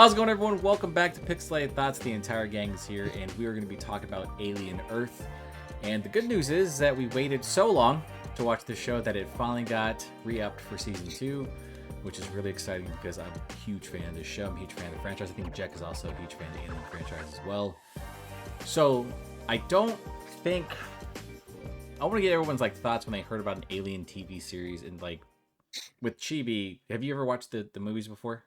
How's it going, everyone? Welcome back to Pixelated Thoughts. The entire gang is here, and we are going to be talking about Alien Earth. And the good news is that we waited so long to watch this show that it finally got re-upped for season 2, which is really exciting because I'm a huge fan of this show. I'm a huge fan of the franchise. I think Jack is also a huge fan of the Alien franchise as well. So I don't think I want to get everyone's thoughts when they heard about an Alien TV series. And with Chibi, have you ever watched the movies before?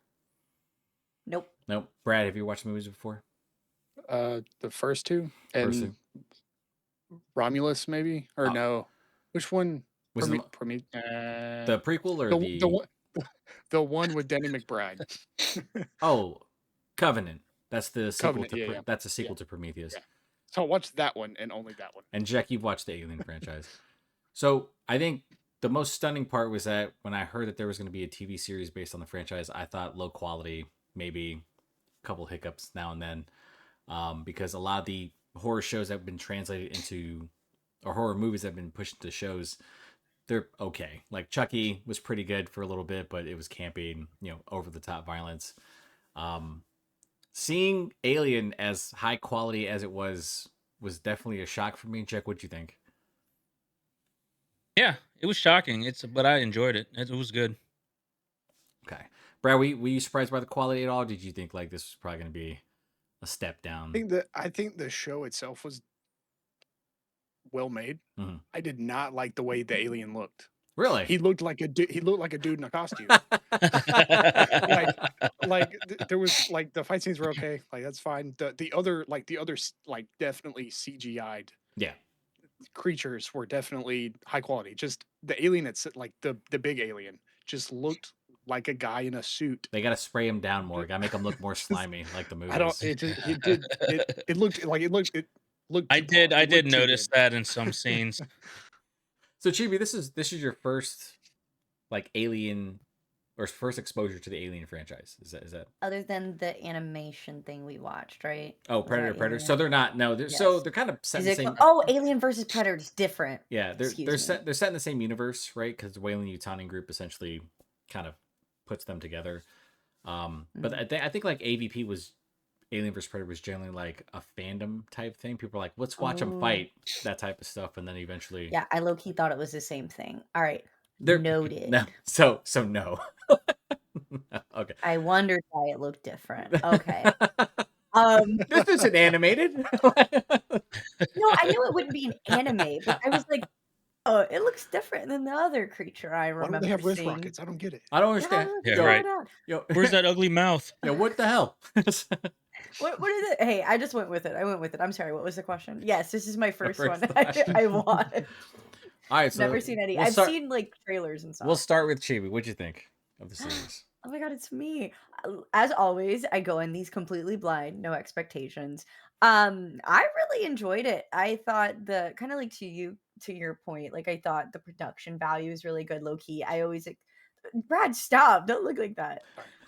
Nope. Nope. Brad, have you watched movies before? The first two and Romulus, maybe, or no? Which one? Was the prequel or the one with Denny McBride? Oh, Covenant. That's the sequel Covenant, That's a sequel to Prometheus. Yeah. So I watched that one and only that one. And Jack, you've watched the Alien franchise. So I think the most stunning part was that when I heard that there was going to be a TV series based on the franchise, I thought low quality, maybe a couple hiccups now and then, because a lot of the horror shows that have been translated into, or horror movies that have been pushed into shows, they're okay. Like Chucky was pretty good for a little bit, but it was campy, over the top violence. Seeing Alien as high quality as it was definitely a shock for me. Jack, what'd you think? Yeah, it was shocking. But I enjoyed it. It was good. Okay, Brad, were you surprised by the quality at all? Did you think this was probably going to be a step down? I think the show itself was well made. Mm-hmm. I did not like the way the alien looked. Really? He looked like a dude in a costume. There was the fight scenes were okay. That's fine. The other definitely CGI'd. Yeah. Creatures were definitely high quality. Just the alien that's the big alien just looked like a guy in a suit. They gotta spray him down more. Gotta make him look more slimy, like the movies. I don't. It looked. I did notice that in some scenes. So Chibi, this is your first Alien, or first exposure to the Alien franchise. Is that other than the animation thing we watched, right? Oh, Predator. So they're not. No, they're kind of set in the same. Alien versus Predator is different. Yeah, they're set in the same universe, right? Because the Weyland-Yutani group essentially kind of puts them together. But I think AVP was Alien vs Predator was generally a fandom type thing. People are like, let's watch them fight, that type of stuff, and then eventually. Yeah, I low-key thought it was the same thing. All right, noted. No, so no. Okay. I wondered why it looked different. Okay. This isn't animated. No, I knew it wouldn't be an anime, but I was like, oh, it looks different than the other creature I remember. Why don't they have wrist rockets? I don't get it. I don't understand. Yeah, right. Where's that ugly mouth? Yeah, what the hell? What is it? Hey, I just went with it. I'm sorry. What was the question? Yes, this is my first one. I watched. All right, so never seen any. I've seen trailers and stuff. We'll start with Chibi. What'd you think of the series? Oh my god, it's me. As always, I go in these completely blind, no expectations. I really enjoyed it. I thought the kind of to your point, I thought the production value is really good, low key. I always Brad, stop. Don't look like that.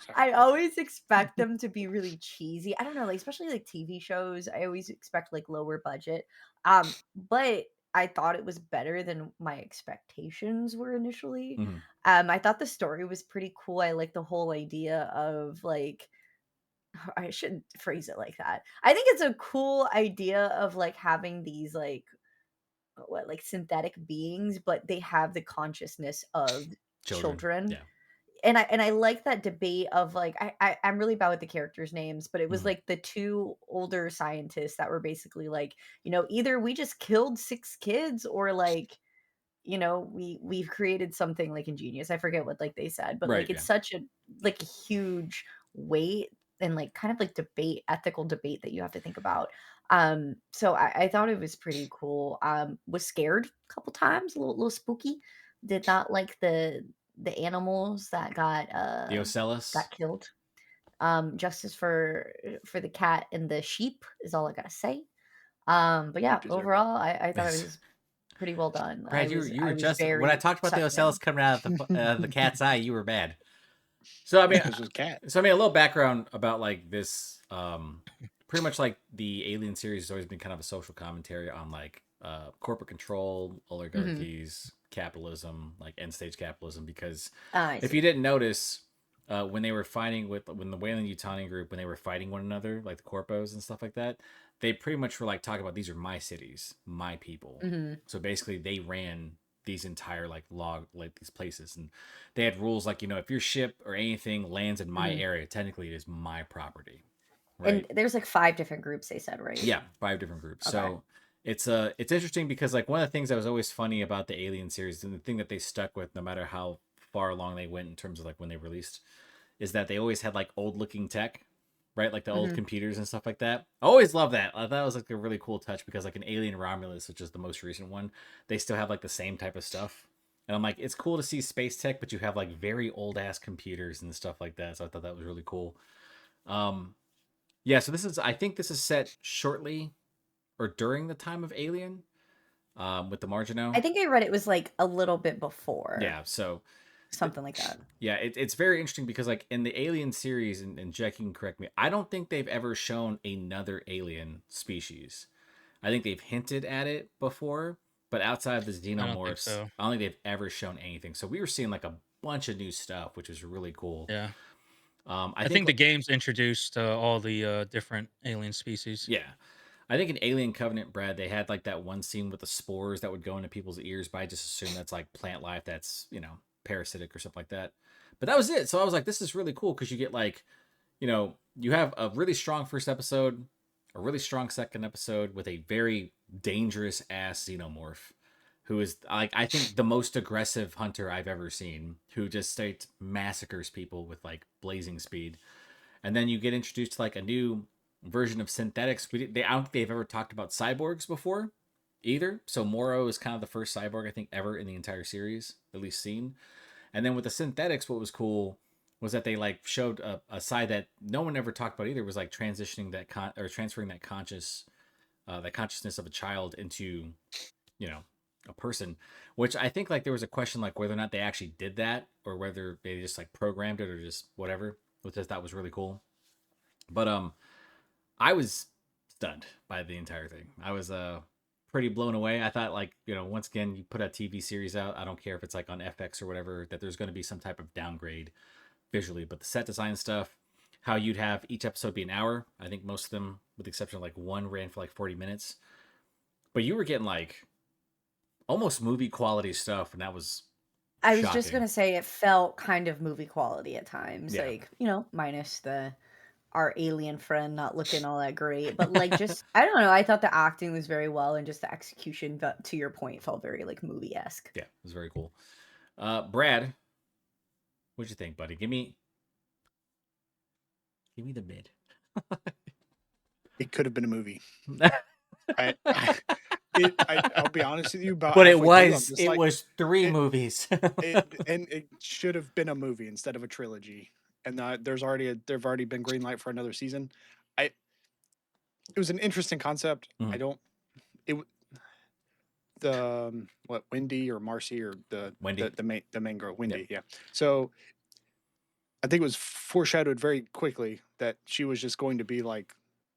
Sorry. I always expect them to be really cheesy. I don't know, especially TV shows. I always expect lower budget. But I thought it was better than my expectations were initially. Mm-hmm. I thought the story was pretty cool. I like the whole idea of I shouldn't phrase it like that. I think it's a cool idea of having these synthetic beings, but they have the consciousness of children. Yeah. And I like that debate of I'm really bad with the characters' names, but it was the two older scientists that were basically either we just killed 6 kids or we've created something ingenious. I forget what they said, but it's such a huge weight and kind of ethical debate that you have to think about. So I thought it was pretty cool. Was scared a couple times, a little spooky. Did not like the animals that got the Ocellus got killed. Justice for the cat and the sheep is all I gotta say. But yeah, overall, I thought it was pretty well done. Brad, you were just when I talked about the Ocellus coming out of the cat's eye, you were bad. So I mean, a little background about this. Pretty much the Alien series has always been kind of a social commentary on corporate control, oligarchies, capitalism, end stage capitalism. Because if you didn't notice, when they were fighting when the Weyland Yutani group, when they were fighting one another, like the Corpos and stuff like that, they pretty much were like talking about these are my cities, my people. Mm-hmm. So basically, they ran these entire like these places, and they had rules like, if your ship or anything lands in my area, technically it is my property. Right? And there's like 5 different groups, they said, right? Yeah, 5 different groups. Okay. So it's interesting because like one of the things that was always funny about the Alien series, and the thing that they stuck with no matter how far along they went in terms of like when they released, is that they always had like old looking tech, right? Like the old computers and stuff like that. I always love that. I thought it was like a really cool touch because like an Alien Romulus, which is the most recent one, they still have like the same type of stuff. And I'm like, it's cool to see space tech, but you have like very old ass computers and stuff like that. So I thought that was really cool. Yeah, so I think this is set shortly or during the time of Alien, with the Margino. I think I read it was like a little bit before. Yeah, so something like that. Yeah, it's very interesting because like in the Alien series, and Jack, you can correct me, I don't think they've ever shown another alien species. I think they've hinted at it before, but outside of the xenomorphs, I don't think they've ever shown anything. So we were seeing like a bunch of new stuff, which was really cool. Yeah. I think the games introduced all the different alien species. Yeah. I think in Alien Covenant, Brad, they had like that one scene with the spores that would go into people's ears, but I just assume that's like plant life that's, parasitic or something like that. But that was it. So I was like, this is really cool because you get like, you have a really strong first episode, a really strong second episode with a very dangerous ass xenomorph who is like, I think the most aggressive hunter I've ever seen, who just straight massacres people with like blazing speed. And then you get introduced to like a new version of synthetics. I don't think they've ever talked about cyborgs before either. So Moro is kind of the first cyborg I think ever in the entire series, at least seen. And then with the synthetics, what was cool was that they like showed a side that no one ever talked about either, was like transitioning that transferring that consciousness of a child into, a person, which I think like there was a question like whether or not they actually did that or whether they just like programmed it or just whatever, which I thought was really cool. But I was stunned by the entire thing. I was pretty blown away. I thought like, once again, you put a TV series out, I don't care if it's like on FX or whatever, that there's going to be some type of downgrade visually, but the set design stuff, how you'd have each episode be an hour. I think most of them, with the exception of like one, ran for like 40 minutes, but you were getting like almost movie quality stuff. And that was, I was just going to say, it felt kind of movie quality at times, like, minus our alien friend not looking all that great, but like just I don't know, I thought the acting was very well and just the execution, but to your point, felt very like movie-esque. Yeah, it was very cool. Brad, what'd you think, buddy? Give me the mid. It could have been a movie. I'll be honest with you, but it was 3 movies. and it should have been a movie instead of a trilogy. And there's already been green light for another season. It was an interesting concept. Wendy or Marcy or Wendy, the main girl, Wendy. Yeah. So I think it was foreshadowed very quickly that she was just going to be like,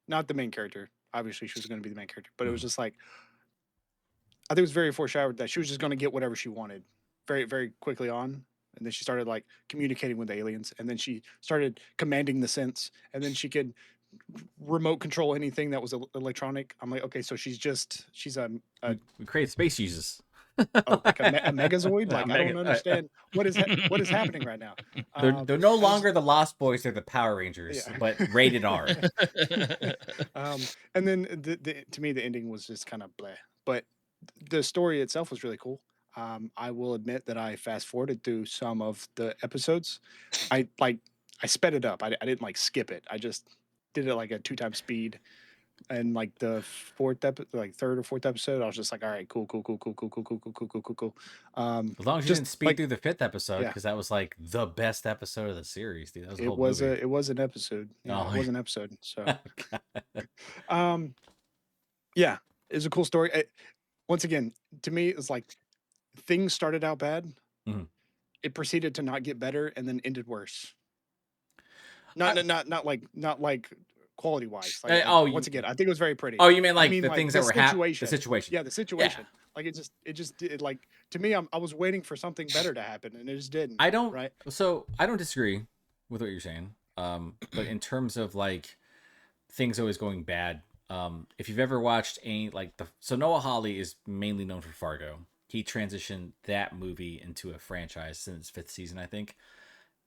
not the main character. Obviously she was going to be the main character, but it was just like, I think it was very foreshadowed that she was just going to get whatever she wanted very, very quickly on. And then she started like communicating with the aliens, and then she started commanding the synths, and then she could remote control anything that was electronic. I'm like, okay, so she's a we create space users. Like a Megazoid. Like I don't understand what is happening right now. They're no longer the Lost Boys; they're the Power Rangers, but rated R. And then to me, the ending was just kind of bleh. But the story itself was really cool. I will admit that I fast forwarded through some of the episodes. I sped it up. I didn't like skip it. I just did it like a 2x speed. And like the third or fourth episode, I was just like, all right, cool. As long as you didn't speed through the 5th episode, because that was like the best episode of the series, dude. That was the whole movie. It was an episode. Yeah, it was an episode. So, yeah, it was a cool story. Once again, to me, it's like things started out bad. Mm-hmm. It proceeded to not get better and then ended worse. Not like quality wise. Like, once again, I think it was very pretty. Oh, you mean like the things that were happening? The situation. Yeah, the situation. Yeah. Like it just did, like, to me, I was waiting for something better to happen, and it just didn't. I don't disagree. with what you're saying. But in terms of like things always going bad, if you've ever watched any like so Noah Hawley is mainly known for Fargo. He transitioned that movie into a franchise since fifth season, I think.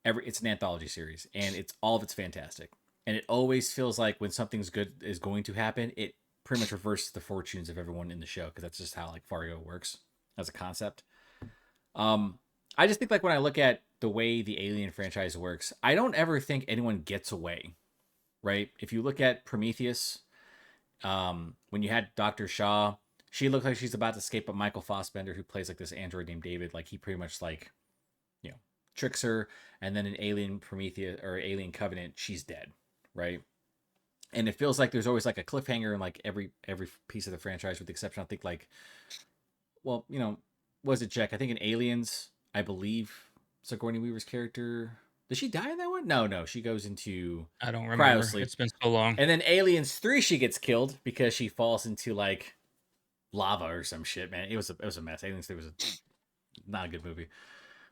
It's an anthology series, and all of it's fantastic. And it always feels like when something's good is going to happen, it pretty much reverses the fortunes of everyone in the show, because that's just how like Fargo works as a concept. I just think like when I look at the way the Alien franchise works, I don't ever think anyone gets away, right? If you look at Prometheus, when you had Dr. Shaw, she looked like she's about to escape, but Michael Fassbender, who plays like this android named David, like he pretty much like, you know, tricks her. And then in Alien Prometheus or Alien Covenant, she's dead, right? And it feels like there's always like a cliffhanger in like every piece of the franchise, with the exception, I think like, well, you know, was it Jack? I think in Aliens, I believe Sigourney Weaver's character, does she die in that one? No, she goes into I don't remember. cryosleep. It's been so long. And then Aliens 3, she gets killed because she falls into like lava or some shit, man. It was a mess. Aliens 3 was not a good movie.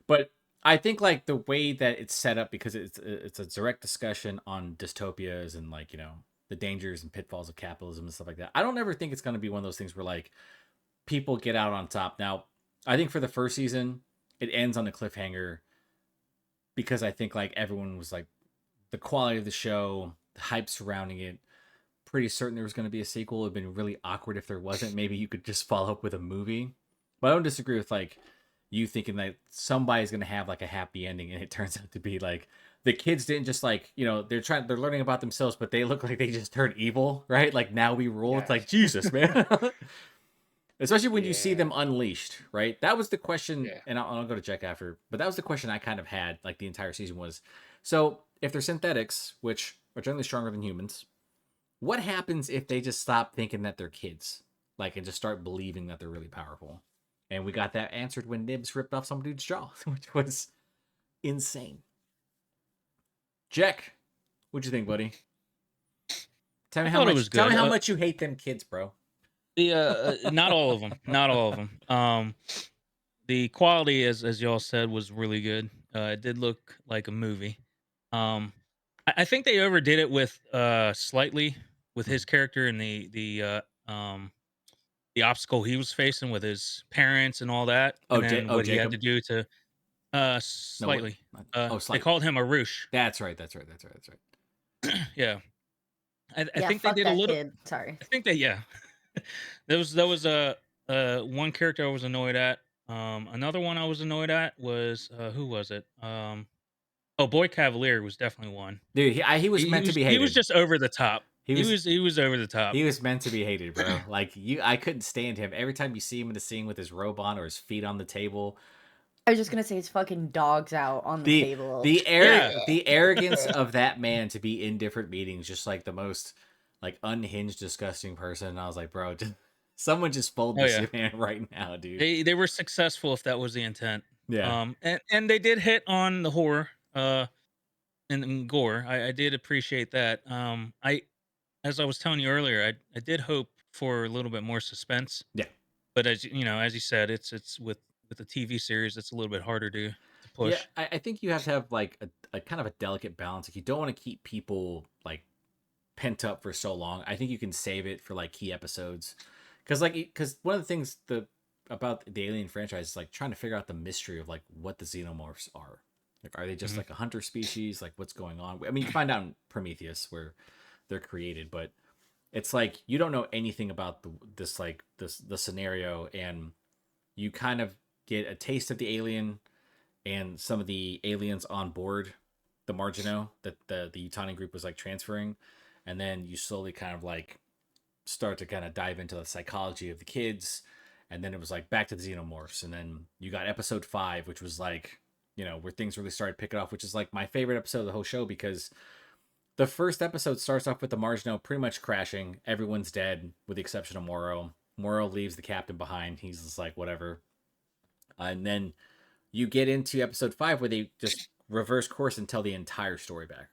But I think like the way that it's set up, because it's a direct discussion on dystopias and like, you know, the dangers and pitfalls of capitalism and stuff like that. I don't ever think it's going to be one of those things where like people get out on top. Now, I think for the first season, it ends on a cliffhanger, because I think like everyone was like, the quality of the show, the hype surrounding it, pretty certain there was going to be a sequel. It would have been really awkward if there wasn't. Maybe you could just follow up with a movie. But I don't disagree with like you thinking that somebody's going to have like a happy ending, and it turns out to be like the kids didn't just like, you know, they're learning about themselves, but they look like they just turned evil, right? Like now we rule. It's like, Jesus, man. Especially when you see them unleashed, right? That was the question, and I'll go to Jack after, but that was the question I kind of had like the entire season was, so if they're synthetics, which are generally stronger than humans, what happens if they just stop thinking that they're kids, like, and just start believing that they're really powerful? And we got that answered when Nibs ripped off some dude's jaw, which was insane. Jack, what'd you think, buddy? Tell me how much you hate them kids, bro. The not all of them, not all of them. The quality, as y'all said, was really good. It did look like a movie. I think they overdid it with slightly with his character and the obstacle he was facing with his parents and all that, and then what he had to do to slightly. They Slightly. called him a Roosh. That's right. Yeah. I Yeah, think they fuck did a that little. kid. Sorry. I think that there was a one character I was annoyed at. Another one I was annoyed at was who was it? Boy Cavalier was definitely one. Dude, he was meant to be hated. He was just over the top. He was over the top. He was meant to be hated, bro. Like I couldn't stand him. Every time you see him in the scene with his robe on or his feet on the table. I was just gonna say his fucking dog's out on the table. The arrogance of that man to be in different meetings, just like the most like unhinged, disgusting person. And I was like, bro, someone just fold this man right now, dude. They were successful if that was the intent. Yeah. And they did hit on the horror and gore. I did appreciate that. As I was telling you earlier, I did hope for a little bit more suspense. Yeah. But as you said, it's with the TV series, it's a little bit harder to push. Yeah, I think you have to have like a kind of a delicate balance. Like you don't want to keep people pent up for so long. I think you can save it for like key episodes, because one of the things about the Alien franchise is like trying to figure out the mystery of like what the xenomorphs are. Like, are they just like a hunter species? Like, what's going on? I mean, you find out in Prometheus where they're created, but it's like you don't know anything about the scenario, and you kind of get a taste of the alien and some of the aliens on board the Margino that the Yutani group was like transferring, and then you slowly kind of like start to kind of dive into the psychology of the kids, and then it was like back to the xenomorphs, and then you got episode 5, which was like, you know, where things really started picking off, which is like my favorite episode of the whole show, because the first episode starts off with the Margino pretty much crashing. Everyone's dead with the exception of Morrow. Morrow leaves the captain behind. He's just like, whatever. And then you get into episode 5 where they just reverse course and tell the entire story back.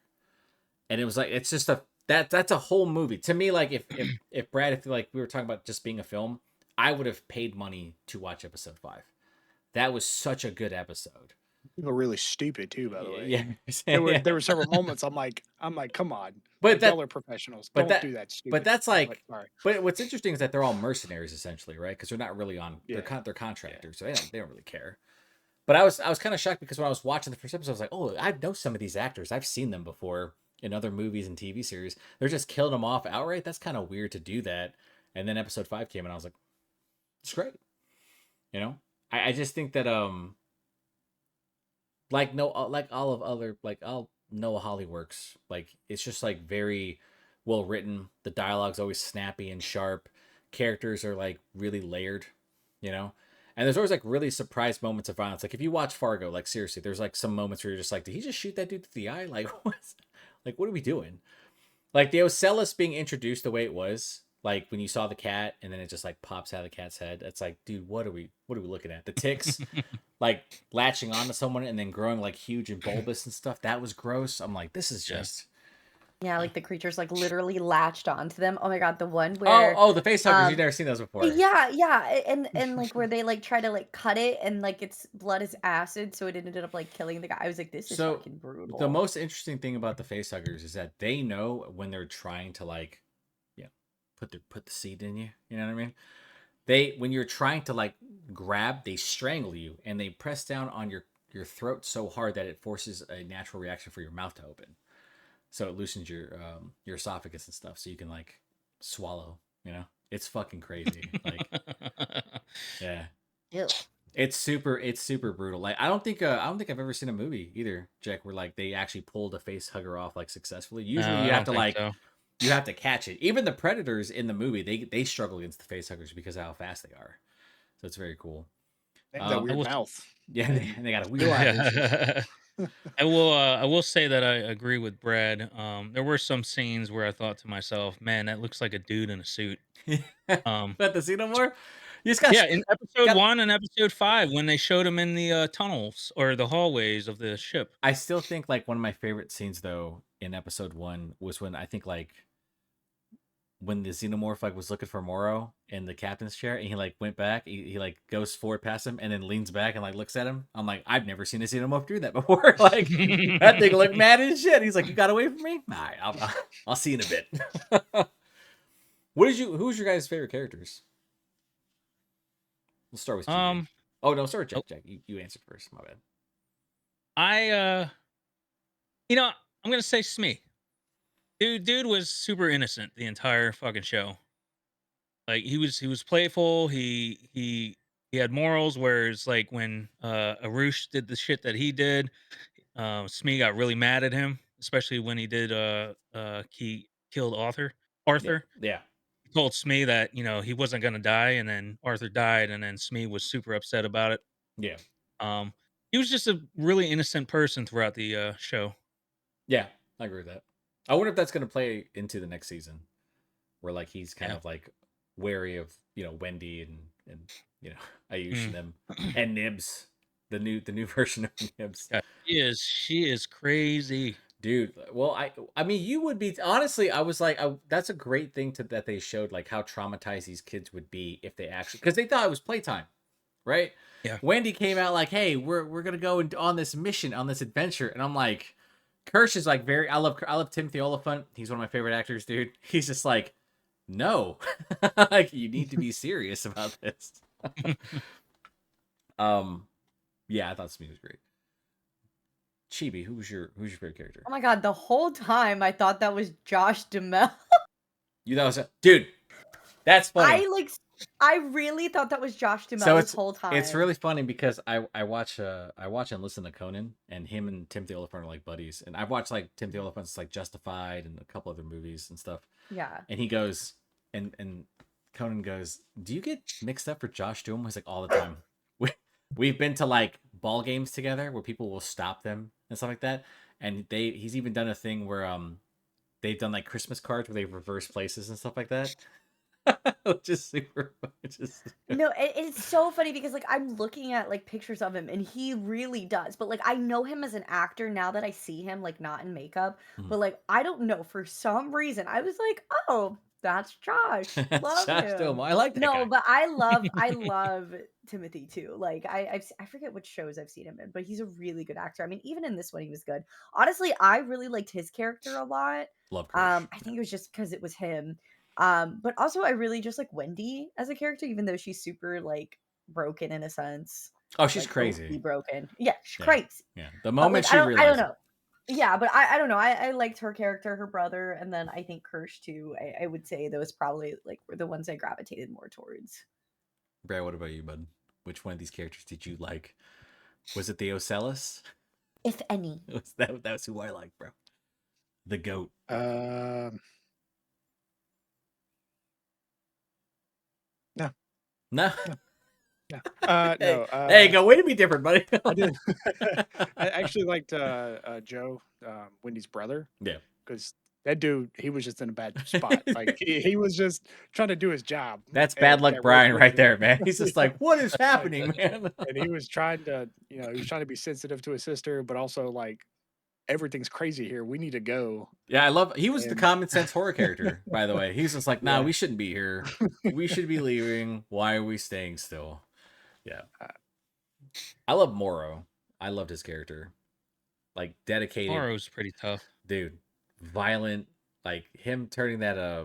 And it was like, it's just that's a whole movie. To me, like if Brad, if like we were talking about just being a film, I would have paid money to watch episode 5. That was such a good episode. People are really stupid too, by the way. Yeah, There were several moments I'm like, come on, but like that y'all are professionals. but Don't that do that but stupid. that's But like sorry. but what's interesting is that they're all mercenaries essentially, right? Because they're not really on Yeah. they're contractors, so they don't really care. But I was kind of shocked because when I was watching the first episode, I was like, oh, I know some of these actors. I've seen them before in other movies and TV series. They're just killing them off outright. That's kind of weird to do that. And then episode 5 came and I was like, it's great. You know? I just think that like no like all of other like all Noah Hawley works. Like it's just like very well written. The dialogue's always snappy and sharp. Characters are like really layered, you know? And there's always like really surprise moments of violence. Like if you watch Fargo, like seriously, there's like some moments where you're just like, did he just shoot that dude through the eye? Like what are we doing? Like the Ocellus being introduced the way it was, like when you saw the cat and then it just like pops out of the cat's head. It's like, dude, what are we looking at? The ticks like latching onto someone and then growing like huge and bulbous and stuff. That was gross. I'm like, this is Yeah. just Yeah, like the creatures like literally latched onto them. Oh my god, the one where oh the face huggers. You've um never seen those before. yeah, and like where they like try to like cut it and like its blood is acid, so it ended up like killing the guy. I was like, this is So fucking the brutal. most interesting thing about the face huggers is that they know when they're trying to like, yeah, put the seed in you. You know what I mean? They when you're trying to like grab, they strangle you and they press down on your throat so hard that it forces a natural reaction for your mouth to open. So it loosens your esophagus and stuff, so you can like swallow. You know, it's fucking crazy. Like, yeah, Ew. it's super brutal. Like I don't think I've ever seen a movie either, Jack, where like they actually pulled a face hugger off like successfully. Usually No, you I have don't to think like so. you have to catch it. Even the predators in the movie, they struggle against the face huggers because of how fast they are. So it's very cool. They have that I weird will- mouth. Yeah, and they got a weird Real eye. eyes. I will say that I agree with Brad. There were some scenes where I thought to myself, man, that looks like a dude in a suit. Um, But the Xenomorph, you just got yeah, in episode got- 1 and episode 5 when they showed him in the tunnels or the hallways of the ship. I still think like one of my favorite scenes though in episode 1 was when I think like when the Xenomorph like was looking for Moro in the captain's chair and he like went back, he like goes forward past him and then leans back and like looks at him. I'm like, I've never seen a Xenomorph do that before. Like that thing looked mad as shit. He's like, you got away from me? All right, I'll see you in a bit. Who's your guys' favorite characters? We'll start with you. Oh no, start with Jack. Oh. Jack, you answered first. My bad. I'm gonna say Smee. Dude was super innocent the entire fucking show. Like he was playful. He had morals. Whereas like when Arush did the shit that he did, Smee got really mad at him, especially when he did he killed Arthur. Yeah. He told Smee that he wasn't gonna die, and then Arthur died, and then Smee was super upset about it. Yeah. He was just a really innocent person throughout the show. Yeah, I agree with that. I wonder if that's going to play into the next season, where like he's kind Yeah. of like wary of Wendy and Ayush and them and Nibs, the new version of Nibs. Yeah, she is crazy. Dude, well, I mean, you would be honestly. I was like, that's a great thing that they showed, like how traumatized these kids would be if they actually, because they thought it was playtime, right? Yeah. Wendy came out like, hey, we're gonna go on this mission, on this adventure, and I'm like, Kirsch is like I love Timothy Oliphant. He's one of my favorite actors, dude. He's just like, no, like you need to be serious about this. Yeah, I thought Smee was great. Chibi, who's your favorite character? Oh my god, the whole time I thought that was Josh Duhamel. You thought it was dude. That's funny. I really thought that was Josh Duhamel So this whole time. It's really funny because I watch and listen to Conan, and him and Timothy Oliphant are like buddies, and I've watched like Timothy Oliphant's like Justified and a couple other movies and stuff. Yeah. And he goes and Conan goes, "Do you get mixed up for Josh Duhamel?" He's like, "All the time. We've been to like ball games together where people will stop them and stuff like that, and he's even done a thing where they've done like Christmas cards where they reverse places and stuff like that." Just super. No, it's so funny because like I'm looking at like pictures of him and he really does. But like I know him as an actor now that I see him like not in makeup. Mhm. But like I don't know, for some reason I was like, oh, that's Josh. Love Josh him. Duhamel. I like that guy. No, but I love Timothy too. Like I forget which shows I've seen him in, but he's a really good actor. I mean, even in this one, he was good. Honestly, I really liked his character a lot. Love Kirsch. I think it was just because it was him. But also I really just like Wendy as a character, even though she's super like broken in a sense. Oh, she's Like crazy. overly broken. Yeah, she's Yeah. crazy. Yeah. The But moment like she I realized don't know. Yeah, but I don't know. I liked her character, her brother, and then I think Kirsch too. I would say those probably like were the ones I gravitated more towards. Brad, what about you, bud? Which one of these characters did you like? Was it the Ocellus? If any. That was who I liked, bro. The goat. No. No. No. There you go. Way to be different, buddy. I did. I actually liked Joe, Wendy's brother. Yeah. Because that dude, he was just in a bad spot. Like he was just trying to do his job. That's bad luck, that Brian, was right there, man. He's just like, what is happening, man? And he was trying to, he was trying to be sensitive to his sister, but also like everything's crazy here. We need to go. Yeah, he was the And- common sense horror character, by the way. He's just like, nah, Yeah. we shouldn't be here. We should be leaving. Why are we staying still? Yeah. I love Moro. I loved his character. Like dedicated. Moro's pretty tough. Dude. Violent. Like him turning that I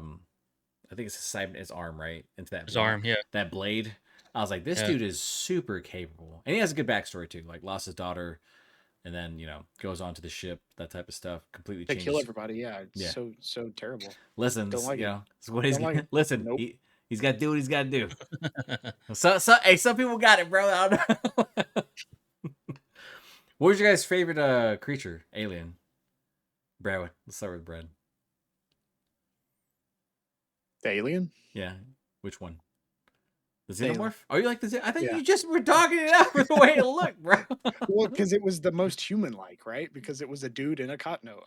think it's his arm, right? Into that His arm, yeah. that blade. I was like, this Yeah. dude is super capable. And he has a good backstory too. Like lost his daughter and then, goes on to the ship, that type of stuff. Completely They changes. kill everybody. Yeah. It's Yeah. so terrible. Listen, Don't like it. it's what he's Don't like it. listen. Nope. He's got to do what he's got to do. Hey, some people got it, bro. I don't know. What was your guys' favorite creature? Alien. Brad, let's start with Brad. The alien? Yeah, which one? The Alien. xenomorph? Oh, you like the? I think Yeah. you just were talking it out with the way it looked, bro. Well, because it was the most human-like, right? Because it was a dude in a cot. No,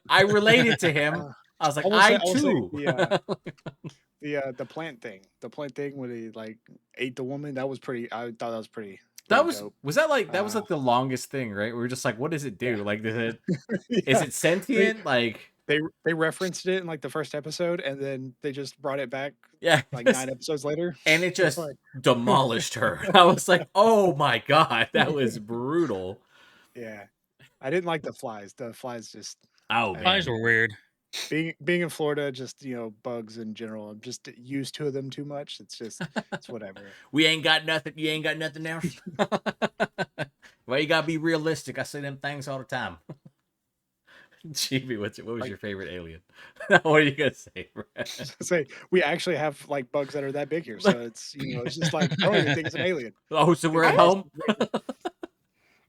I related to him. uh, I was like, I will I say- I will say too. the plant thing when he like ate the woman. That was pretty. I thought that was pretty. That pretty dope. was like the longest thing, right? We were just like, what does it do? Yeah. Like, is Yeah. it sentient? Like, They referenced it in like the first episode, and then they just brought it back yeah, like 9 episodes later. and it just Like, demolished her. I was like, oh my god, that was brutal. yeah, I didn't like the flies. The flies just Oh Man. Flies man, were weird. being in Florida, just bugs in general. I'm just used to them too much. It's whatever. we ain't got nothing. You ain't got nothing else. Well, you gotta be realistic. I say them things all the time. Chibi, what was your favorite alien? What are you gonna say, Brad? Say we actually have like bugs that are that big here, so it's it's just like I don't even think it's an alien. Oh, so we're at I- home?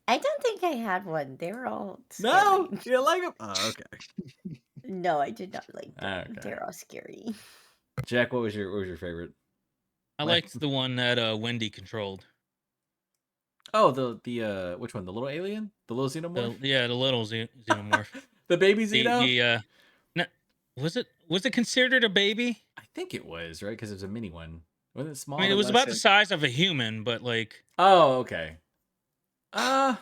I don't think I had one. They were all No, scary. you don't like them? Oh, okay. No, I did not like them. Okay. They're all scary. Jack, what was your favorite? I Like- liked the one that Wendy controlled. Oh, the which one? The little alien? The little xenomorph? The little xenomorph. The baby the, xeno? the was it considered a baby? I think it was, right? Because it was a mini one. Wasn't it small? I mean, it was about the size of a human, but like Oh, okay. the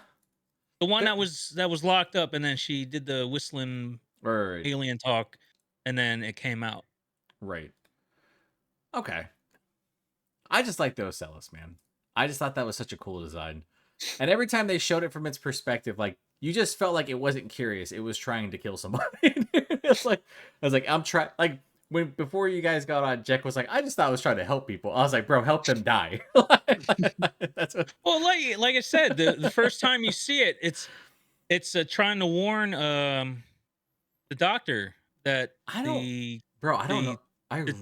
one There- that was locked up, and then she did the whistling right. alien talk, and then it came out. Right. Okay. I just like the Ocellus, man. I just thought that was such a cool design. And every time they showed it from its perspective, like you just felt like it wasn't curious. It was trying to kill somebody. It's like I was like, I'm trying like before you guys got on, Jack was like, I just thought I was trying to help people. I was like, bro, help them die. That's what Well, like I said, the first time you see it, it's trying to warn the doctor that I don't the bro, I don't the- know. I really the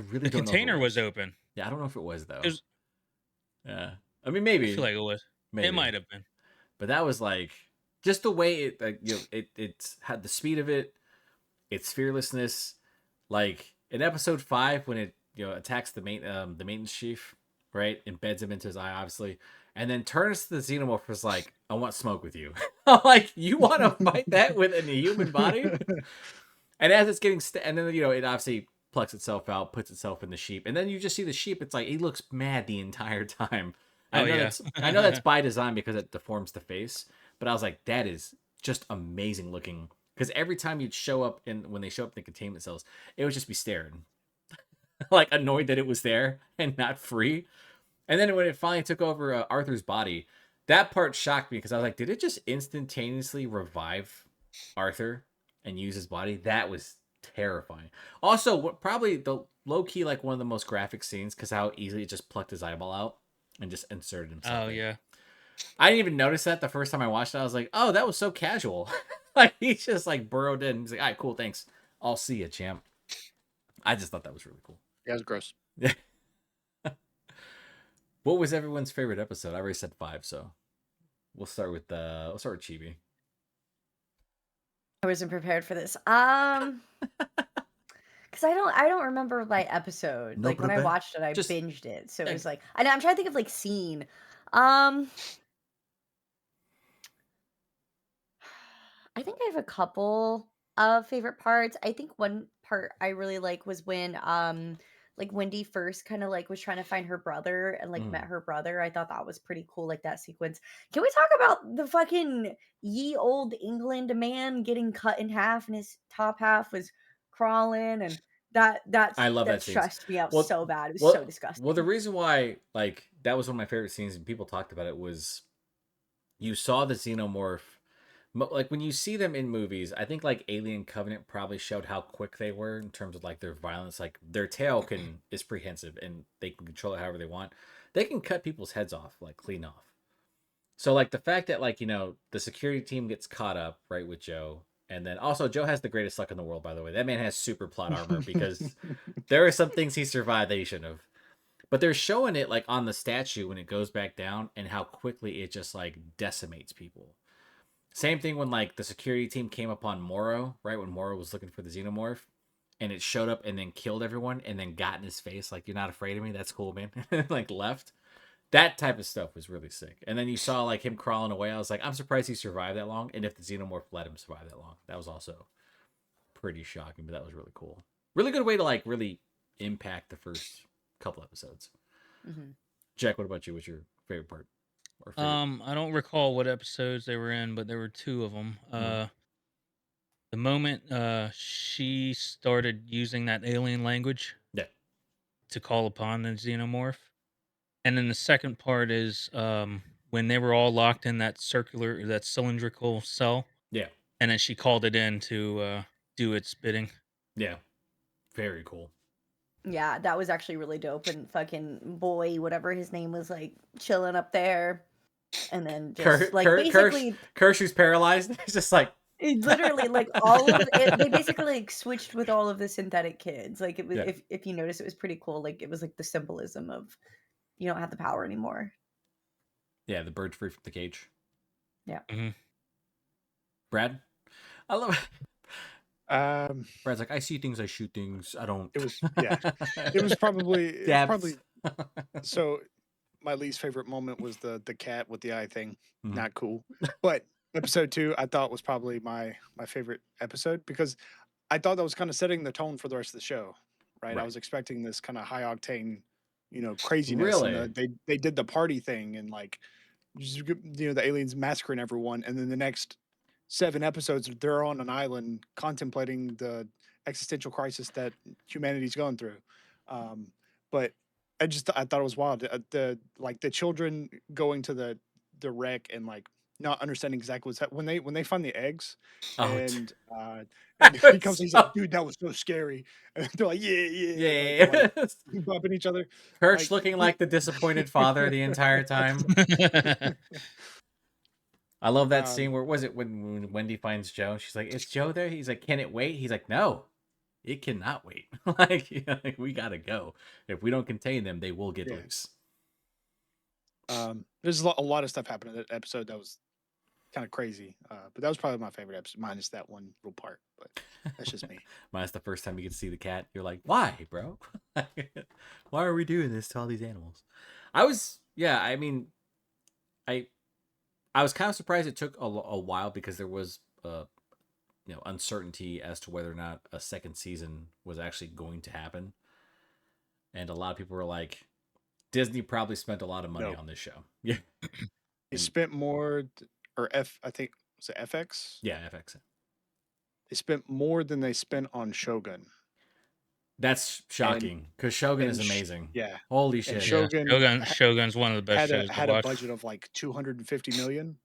don't know if it container was open. Yeah, I don't know if it was though. It was- Yeah. I mean I maybe. feel like it was. maybe. It might have been. But that was like just the way it like it had the speed of it, its fearlessness. Like in episode 5 when it attacks the maintenance chief, right? Embeds him into his eye, obviously, and then turns to the xenomorph was like, I want smoke with you. I'm like, you want to fight that within a human body? And as it's getting and then it obviously plucks itself out, puts itself in the sheep, and then you just see the sheep. It's like he looks mad the entire time. I know that's by design because it deforms the face, but I was like, that is just amazing looking. Because every time you'd show up when they show up in the containment cells, it would just be staring, like annoyed that it was there and not free. And then when it finally took over Arthur's body, that part shocked me because I was like, did it just instantaneously revive Arthur and use his body? That was terrifying. Also, what probably the low key like one of the most graphic scenes because how easily it just plucked his eyeball out and just inserted himself. Oh in. yeah. I didn't even notice that the first time I watched it. I was like, oh, that was so casual. Like he just like burrowed in. He's like, all right, cool, thanks. I'll see you, champ. I just thought that was really cool. Yeah, it was gross. Yeah. What was everyone's favorite episode? I already said 5, so we'll start with Chibi. I wasn't prepared for this. Because I don't remember my episode. No Like when I problem. watched it, I Just- binged it. So it Yeah. was like I'm trying to think of like scene. I think I have a couple of favorite parts. I think one part I really like was when like Wendy first kind of like was trying to find her brother and like met her brother. I thought that was pretty cool, like that sequence. Can we talk about the fucking ye old England man getting cut in half and his top half was crawling and I love that scene. stressed me out Well- so bad. It was well- so disgusting. Well, the reason why like that was one of my favorite scenes and people talked about it was you saw the xenomorph. Like when you see them in movies, I think like Alien Covenant probably showed how quick they were in terms of like their violence. Like their tail is prehensile and they can control it however they want. They can cut people's heads off, like clean off. So like the fact that like, you know, the security team gets caught up right with Joe. And then also Joe has the greatest luck in the world, by the way. That man has super plot armor because there are some things he survived that he shouldn't have. But they're showing it like on the statue when it goes back down and how quickly it just like decimates people. Same thing when like the security team came upon Morrow, right? When Morrow was looking for the xenomorph and it showed up and then killed everyone and then got in his face like, you're not afraid of me? That's cool, man. Like left. That type of stuff was really sick. And then you saw like him crawling away. I was like, I'm surprised he survived that long. And if the xenomorph let him survive that long, that was also pretty shocking, but that was really cool. Really good way to like really impact the first couple episodes. Mhm. Jack, what about you? What's your favorite part? Or favorite? I don't recall what episodes they were in, but there were 2 of them. The moment she started using that alien language Yeah. to call upon the xenomorph, and then the second part is when they were all locked in that cylindrical cell, Yeah. and then she called it in to do its bidding. Yeah. Very cool. Yeah, that was actually really dope. And fucking boy, whatever his name was, like chilling up there, and then just like basically, Kershaw's paralyzed. He's just like it literally like all of it. They basically like switched with all of the synthetic kids. Like it was, Yeah. if you notice, it was pretty cool. Like it was like the symbolism of you don't have the power anymore. yeah, the bird's free from the cage. Yeah. Mhm. Brad, I love. Brad's like, I see things, I shoot things. I don't. It was it was probably Dabs. so. My least favorite moment was the cat with the eye thing. Mhm. Not cool. But episode 2, I thought was probably my favorite episode because I thought that was kind of setting the tone for the rest of the show. Right. I Right. was expecting this kind of high octane, craziness. Really? And they did the party thing and like, the aliens massacring everyone, and then the next 7 episodes they're on an island contemplating the existential crisis that humanity's going through. But I thought it was wild. The children going to the wreck and like not understanding exactly what's when they find the eggs Oh, and That he was comes, he's so- like, dude, that was so scary. And they're like, yeah, yeah. like, bumping each other. Kirsch like- looking like the disappointed father the entire time. I love that scene where was it when Wendy finds Joe? She's like, "Is Joe there?" He's like, "Can it wait?" He's like, "No, it cannot wait. like we gotta go. If we don't contain them, they will get Yeah. loose." There's a lot of stuff happened in that episode that was kind of crazy. But that was probably my favorite episode, minus that one little part. But that's just me. Minus the first time you get to see the cat, you're like, "Why, bro? Why are we doing this to all these animals?" I was kind of surprised it took a while because there was uncertainty as to whether or not a second season was actually going to happen, and a lot of people were like, Disney probably spent a lot of money No. on this show. Yeah, They spent more, I think, was it FX? yeah, FX. They spent more than they spent on Shogun. That's and shocking because Shogun is and amazing. yeah, Holy and shit. Yeah, Shogun's one of the best shows to had a watch. budget of like 250 million.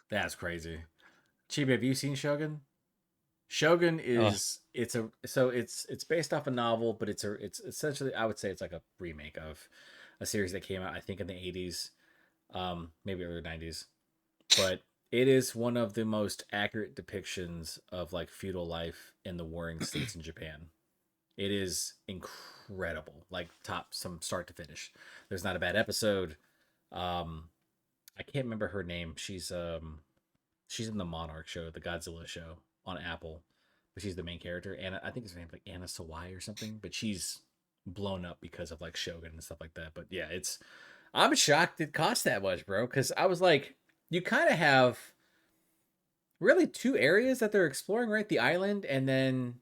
That's crazy. Chibi, have you seen Shogun? Shogun Oh, is it's based off a novel, but it's essentially, I would say it's like a remake of a series that came out I think in the 80s, maybe early 90s. But it is one of the most accurate depictions of like feudal life in the warring states in Japan. It is incredible, like top from start to finish. There's not a bad episode. I can't remember her name. She's in the Monarch show, the Godzilla show on Apple, but she's the main character. And I think his name's like Anna Sawai or something. But she's blown up because of like Shogun and stuff like that. But yeah, I'm shocked it cost that much, bro. Because I was like, you kind of have really two areas that they're exploring, right? The island and then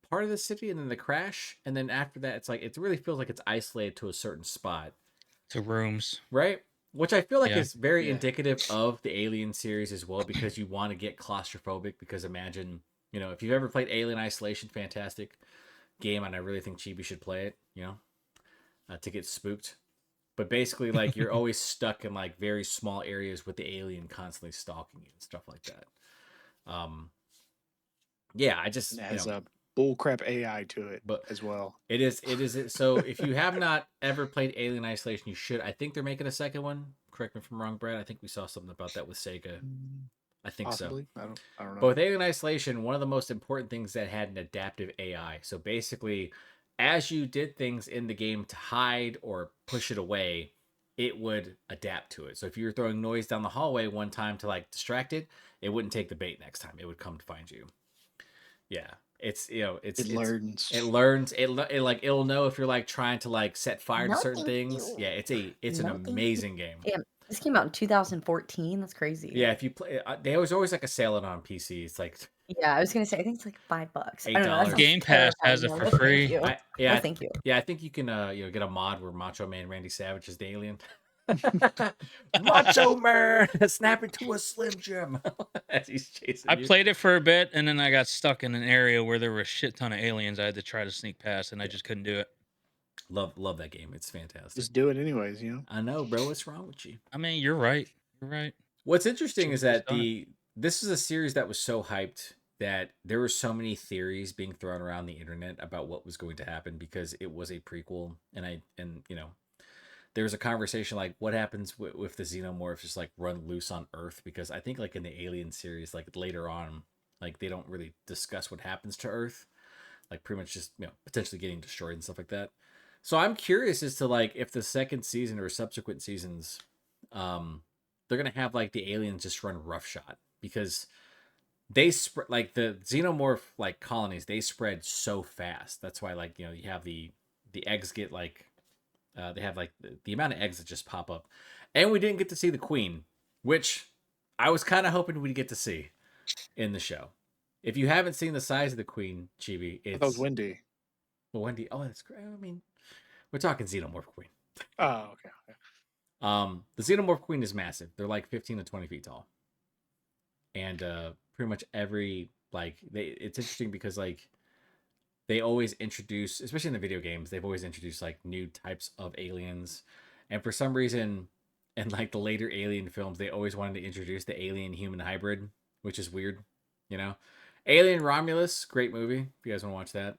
part of the city, and then the crash, and then after that, it's like it really feels like it's isolated to a certain spot, to rooms. right? Which I feel like Yeah. is very Yeah. indicative of the Alien series as well, because you want to get claustrophobic. Because imagine, if you've ever played Alien Isolation, fantastic game, and I really think Chibi should play it, to get spooked. But basically, like, you're always stuck in like very small areas with the alien constantly stalking you and stuff like that. Yeah, I just And it has a bullcrap AI to it but as well. It is. So if you have not ever played Alien Isolation, you should. I think they're making a second one. Correct me if I'm wrong, Brad. I think we saw something about that with Sega. I think Possibly. so. I don't know. But with Alien Isolation, one of the most important things that had an adaptive AI. So basically, as you did things in the game to hide or push it away, it would adapt to it. So if you were throwing noise down the hallway one time to like distract it, it wouldn't take the bait next time. It would come to find you. Yeah. It learns. It'll know if you're like trying to like set fire to No, certain thank things. you. Yeah, it's an No, thank you. amazing game. Damn, this came out in 2014. That's crazy. Yeah, if you play, they always like a sale it on PC. It's like Yeah, I was gonna say I think it's like $5. I don't know. That $8. sounds Game Pass has it terrifying, for though. No, free. thank you. Yeah, No, thank you. Yeah, I think you can get a mod where Macho Man Randy Savage is the alien. Macho Man, snap it to a Slim Jim as he's chasing I you. played it for a bit, and then I got stuck in an area where there were a shit ton of aliens. I had to try to sneak past, and I just couldn't do it. Love that game. It's fantastic. Just do it anyways, I know, bro. What's wrong with you? I mean, you're right. You're right. What's interesting is that Should've this is a series that was so hyped that there were so many theories being thrown around the internet about what was going to happen because it was a prequel, and there was a conversation like what happens with the xenomorphs just like run loose on Earth, because I think like in the Alien series, like later on, like they don't really discuss what happens to Earth, like pretty much just potentially getting destroyed and stuff like that. So I'm curious as to like if the second season or subsequent seasons, they're gonna have like the aliens just run roughshod, because they spread like the xenomorph like colonies, they spread so fast. That's why like you have the eggs get like they have like the amount of eggs that just pop up. And we didn't get to see the queen, which I was kind of hoping we'd get to see in the show. If you haven't seen the size of the queen, Chibi, That was Wendy. Well, Wendy, oh, that's great. I mean, we're talking xenomorph queen. Oh, okay. The xenomorph queen is massive. They're like 15 to 20 feet tall. And pretty much every it's interesting because like they always introduce, especially in the video games, they've always introduced like new types of aliens. And for some reason, in like the later Alien films, they always wanted to introduce the alien human hybrid, which is weird, Alien Romulus, great movie if you guys want to watch that.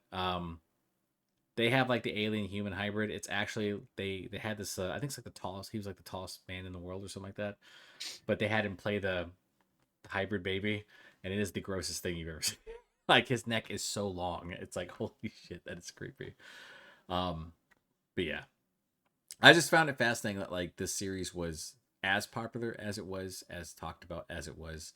They have like the alien human hybrid. It's actually they had this I think it's like he was like the tallest man in the world or something like that. But they had him play the hybrid baby, and it is the grossest thing you've ever seen. Like his neck is so long, it's like holy shit, that is creepy. But yeah, I just found it fascinating that like this series was as popular as it was, as talked about as it was,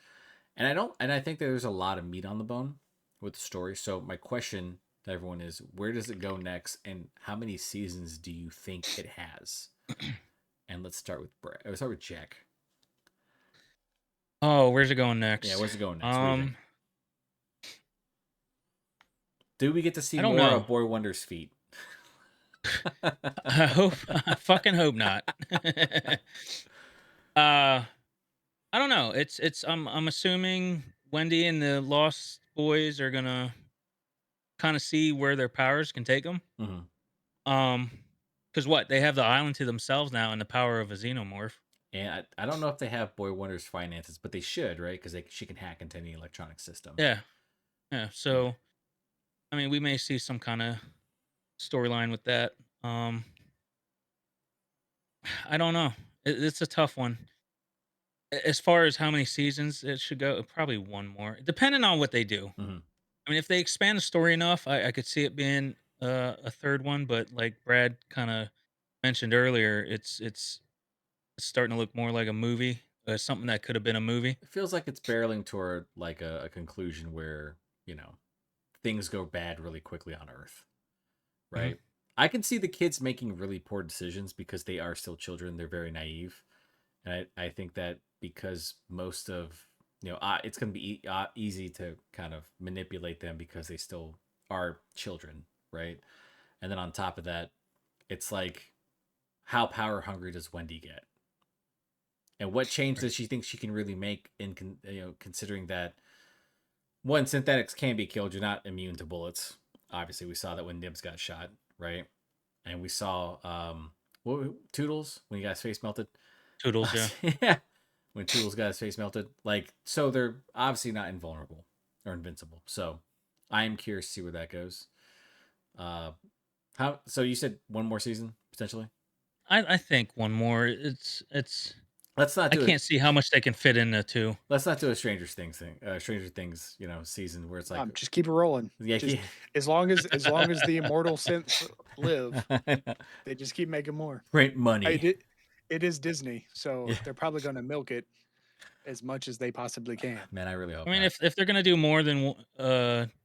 and I think there's a lot of meat on the bone with the story. So my question to everyone is, where does it go next, and how many seasons do you think it has? And let's start with Brad. Let's start with Jack. Oh, where's it going next? Yeah, where's it going next? What do you think? Do we get to see I don't more know. of Boy Wonder's feet? I fucking hope not. I don't know. It's I'm assuming Wendy and the Lost Boys are gonna kind of see where their powers can take them. Mhm. Because what they have the island to themselves now, and the power of a xenomorph. And I don't know if they have Boy Wonder's finances, but they should, right? Because she can hack into any electronic system. Yeah, yeah. Yeah. So I mean, we may see some kind of storyline with that. I don't know. It's a tough one. As far as how many seasons it should go, probably one more, depending on what they do. Mhm. I mean, if they expand the story enough, I could see it being a third one. But like Brad kind of mentioned earlier, it's starting to look more like a movie, something that could have been a movie. It feels like it's barreling toward like a conclusion where, you know, things go bad really quickly on Earth, Mhm. right? I can see the kids making really poor decisions because they are still children. They're very naive. And I think that because most of, it's going to be easy to kind of manipulate them because they still are children, right? And then on top of that, it's like, how power hungry does Wendy get? And what change does she think she can really make considering that one, synthetics can be killed. You're not immune to bullets. Obviously, we saw that when Nibs got shot, right? And we saw Toodles when he got his face melted. Toodles, yeah. Yeah, when Toodles got his face melted. Like, so they're obviously not invulnerable or invincible. So I am curious to see where that goes. How? So you said one more season potentially? I think one more. It's Let's not I do it. can't see how much they can fit into two. Let's not do a Stranger Things thing. Stranger Things, season where it's like, Just keep it rolling. yeah, Just as long as the immortal synths live, they just keep making more. print money. It is Disney, so Yeah. they're probably going to milk it as much as they possibly can. Man, I really hope. I mean, not. if they're gonna do more than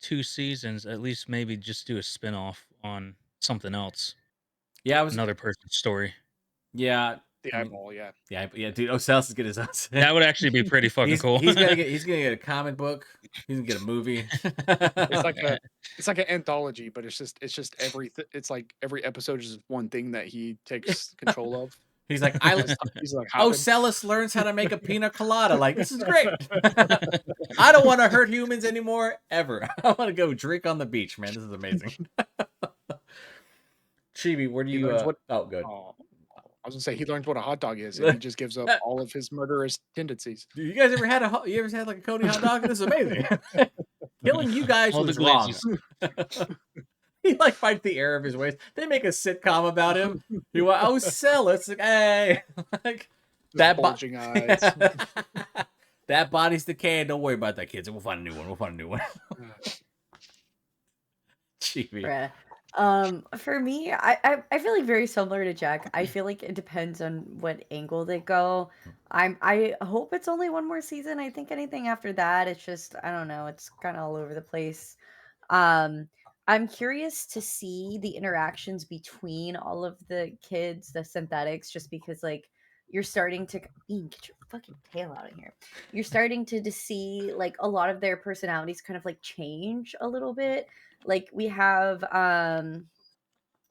2 seasons, at least maybe just do a spin-off on something else, Yeah, I was. another person's story. Yeah, The I mean, eyeball, yeah. yeah, dude. Ocelus is getting his own. That would actually be pretty fucking cool. He's gonna get a comic book. He's gonna get a movie. It's like an anthology, but it's just it's like every episode is one thing that he takes control of. He's like, He's like hopping. Ocelus learns how to make a pina colada. Like, this is great. I don't want to hurt humans anymore, ever. I want to go drink on the beach, man. This is amazing. Chibi, where do He you? learns what- Oh, good. Oh, I was gonna say he learns what a hot dog is, and he just gives up all of his murderous tendencies. Dude, you guys ever had like a Coney hot dog? This is amazing. Killing you guys All the was wrong. glazes. He like fights the air of his waist. They make a sitcom about him. You want Ocelus? Like, hey, like that bulging eyes. that body's decaying. Don't worry about that, kids. We'll find a new one. Chibi. For me, I feel like very similar to Jack. I feel like it depends on what angle they go. I hope it's only one more season. I think anything after that, it's just, I don't know, it's kind of all over the place. I'm curious to see the interactions between all of the kids, the synthetics, just because like you're starting to Bean, get your fucking tail out of here. You're starting to see like a lot of their personalities kind of like change a little bit. Like we have oh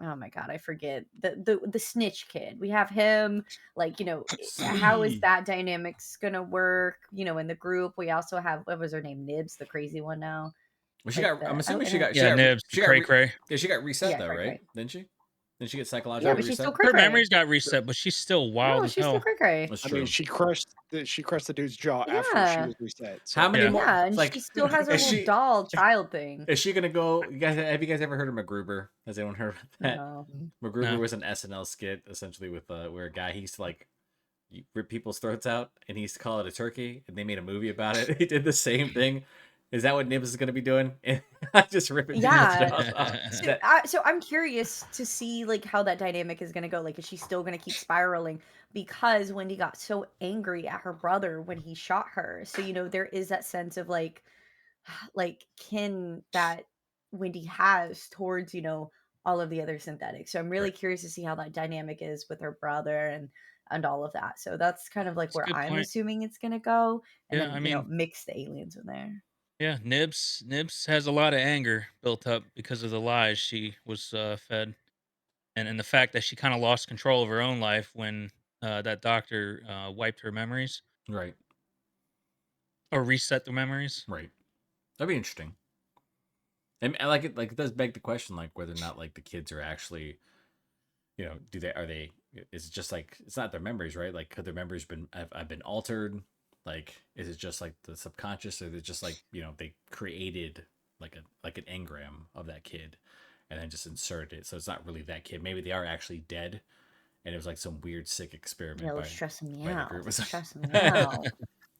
my god, I forget the snitch kid. We have him, like, how is that dynamics gonna work, in the group. We also have, what was her name, Nibs, the crazy one now. Well, she Like got. I'm the assuming oh, she got. Yeah, Nibs, She got. cray cray. Yeah, she got reset Yeah, though, cray right? cray. Didn't she? Didn't she get Yeah, psychologically but she's reset? still cray Her cray. memories got reset, but she's still wild No, as she's still hell. cray cray. That's I true. mean, she crushed the dude's jaw after she Yeah. was reset. So. How many Yeah. more? Yeah, and like, she still has her is little she- doll child thing. Is she gonna go? Have you guys ever heard of MacGruber? Has anyone heard of that? No. MacGruber No. was an SNL skit essentially with where a guy, he used to like rip people's throats out, and he used to call it a turkey, and they made a movie about it. He did the same thing. Is that what Nibs is gonna be doing? Just ripping people's Yeah. jaws off. So I'm curious to see like how that dynamic is gonna go. Like, is she still gonna keep spiraling? Because Wendy got so angry at her brother when he shot her. So there is that sense of like kin that Wendy has towards all of the other synthetics. So I'm really Right. curious to see how that dynamic is with her brother and all of that. So that's kind of like That's a where good I'm point. assuming it's gonna go, and Yeah, then I mean- mix the aliens in there. Yeah, Nibs has a lot of anger built up because of the lies she was fed, and the fact that she kind of lost control of her own life when that doctor wiped her memories Right. or reset the memories. Right. That'd be interesting. And I like it. Like, it does beg the question, like whether or not like the kids are actually, are they? Is it just like it's not their memories, right? Like, could their memories have been altered? Like, is it just like the subconscious, or is it just like they created like an engram of that kid, and then just inserted it, so it's not really that kid. Maybe they are actually dead, and it was like some weird sick experiment Yo, by it's stressing me the out. group. It's stressing me out.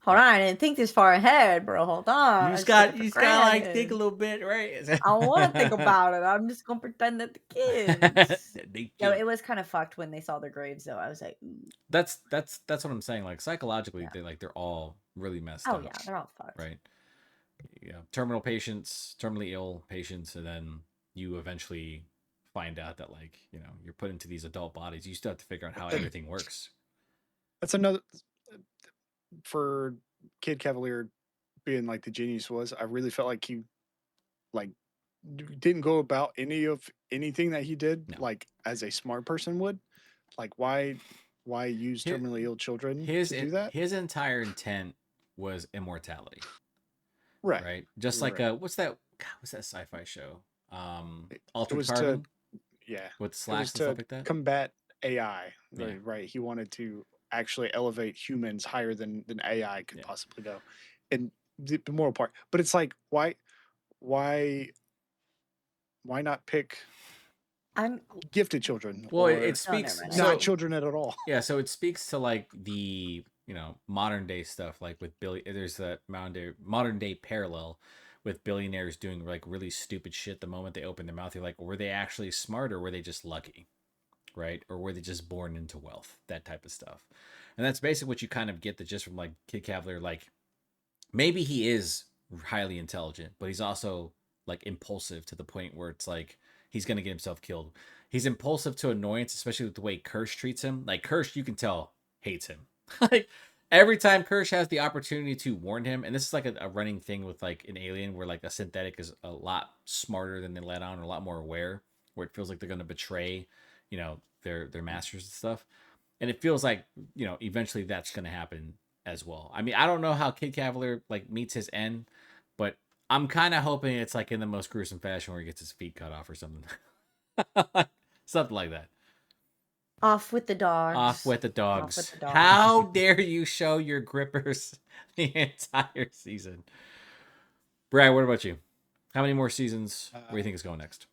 Hold on, I didn't think this far ahead, bro. Hold on. You I just just took it got for you just gotta like think a granted. little bit, right? I don't want to think about it. I'm just gonna pretend that the kids. They No, do. it was kind of fucked when they saw their graves, though. I was like, ooh. That's what I'm saying. Like, psychologically, Yeah. they're all really messed Oh up, yeah, they're all fucked. right? Terminal patients, terminally ill patients, and then you eventually find out that like you're put into these adult bodies. You still have to figure out how everything works. That's another for Kid Cavalier being like the genius was. I really felt like he like didn't go about anything that he did No. like as a smart person would. Like why use His- terminally ill children His to do that? his entire intent was immortality, Right. right? Just like Right. what's that? God, what's that sci-fi show? It Altered was Carbon yeah. with It Slash was and stuff to like that. combat AI. Yeah. Right. He wanted to actually elevate humans higher than AI could Yeah. possibly go. And the moral part. But it's like why not pick I'm gifted children Well, or it oh, never speaks mind. not so children at all? yeah, so it speaks to like the modern day stuff, like with Billy. There's that modern day parallel with billionaires doing like really stupid shit the moment they open their mouth. You're like, were they actually smart, or were they just lucky, right? Or were they just born into wealth? That type of stuff. And that's basically what you kind of get the gist from like Kid Cavalier. Like, maybe he is highly intelligent, but he's also like impulsive to the point where it's like he's gonna get himself killed. He's impulsive to annoyance, especially with the way Kirsch treats him. Like, Kirsch, you can tell, hates him. Like, every time Kirsch has the opportunity to warn him, and this is like a running thing with like an alien, where like a synthetic is a lot smarter than they let on, or a lot more aware, where it feels like they're gonna betray, their masters and stuff. And it feels like eventually that's gonna happen as well. I mean, I don't know how Kid Cavalier like meets his end, but I'm kind of hoping it's like in the most gruesome fashion where he gets his feet cut off or something. Something like that. off with the dogs. Off with the Off dogs. with the dogs. How dare you show your grippers the entire season? Brad, what about you? How many more seasons? Where do you think is going next?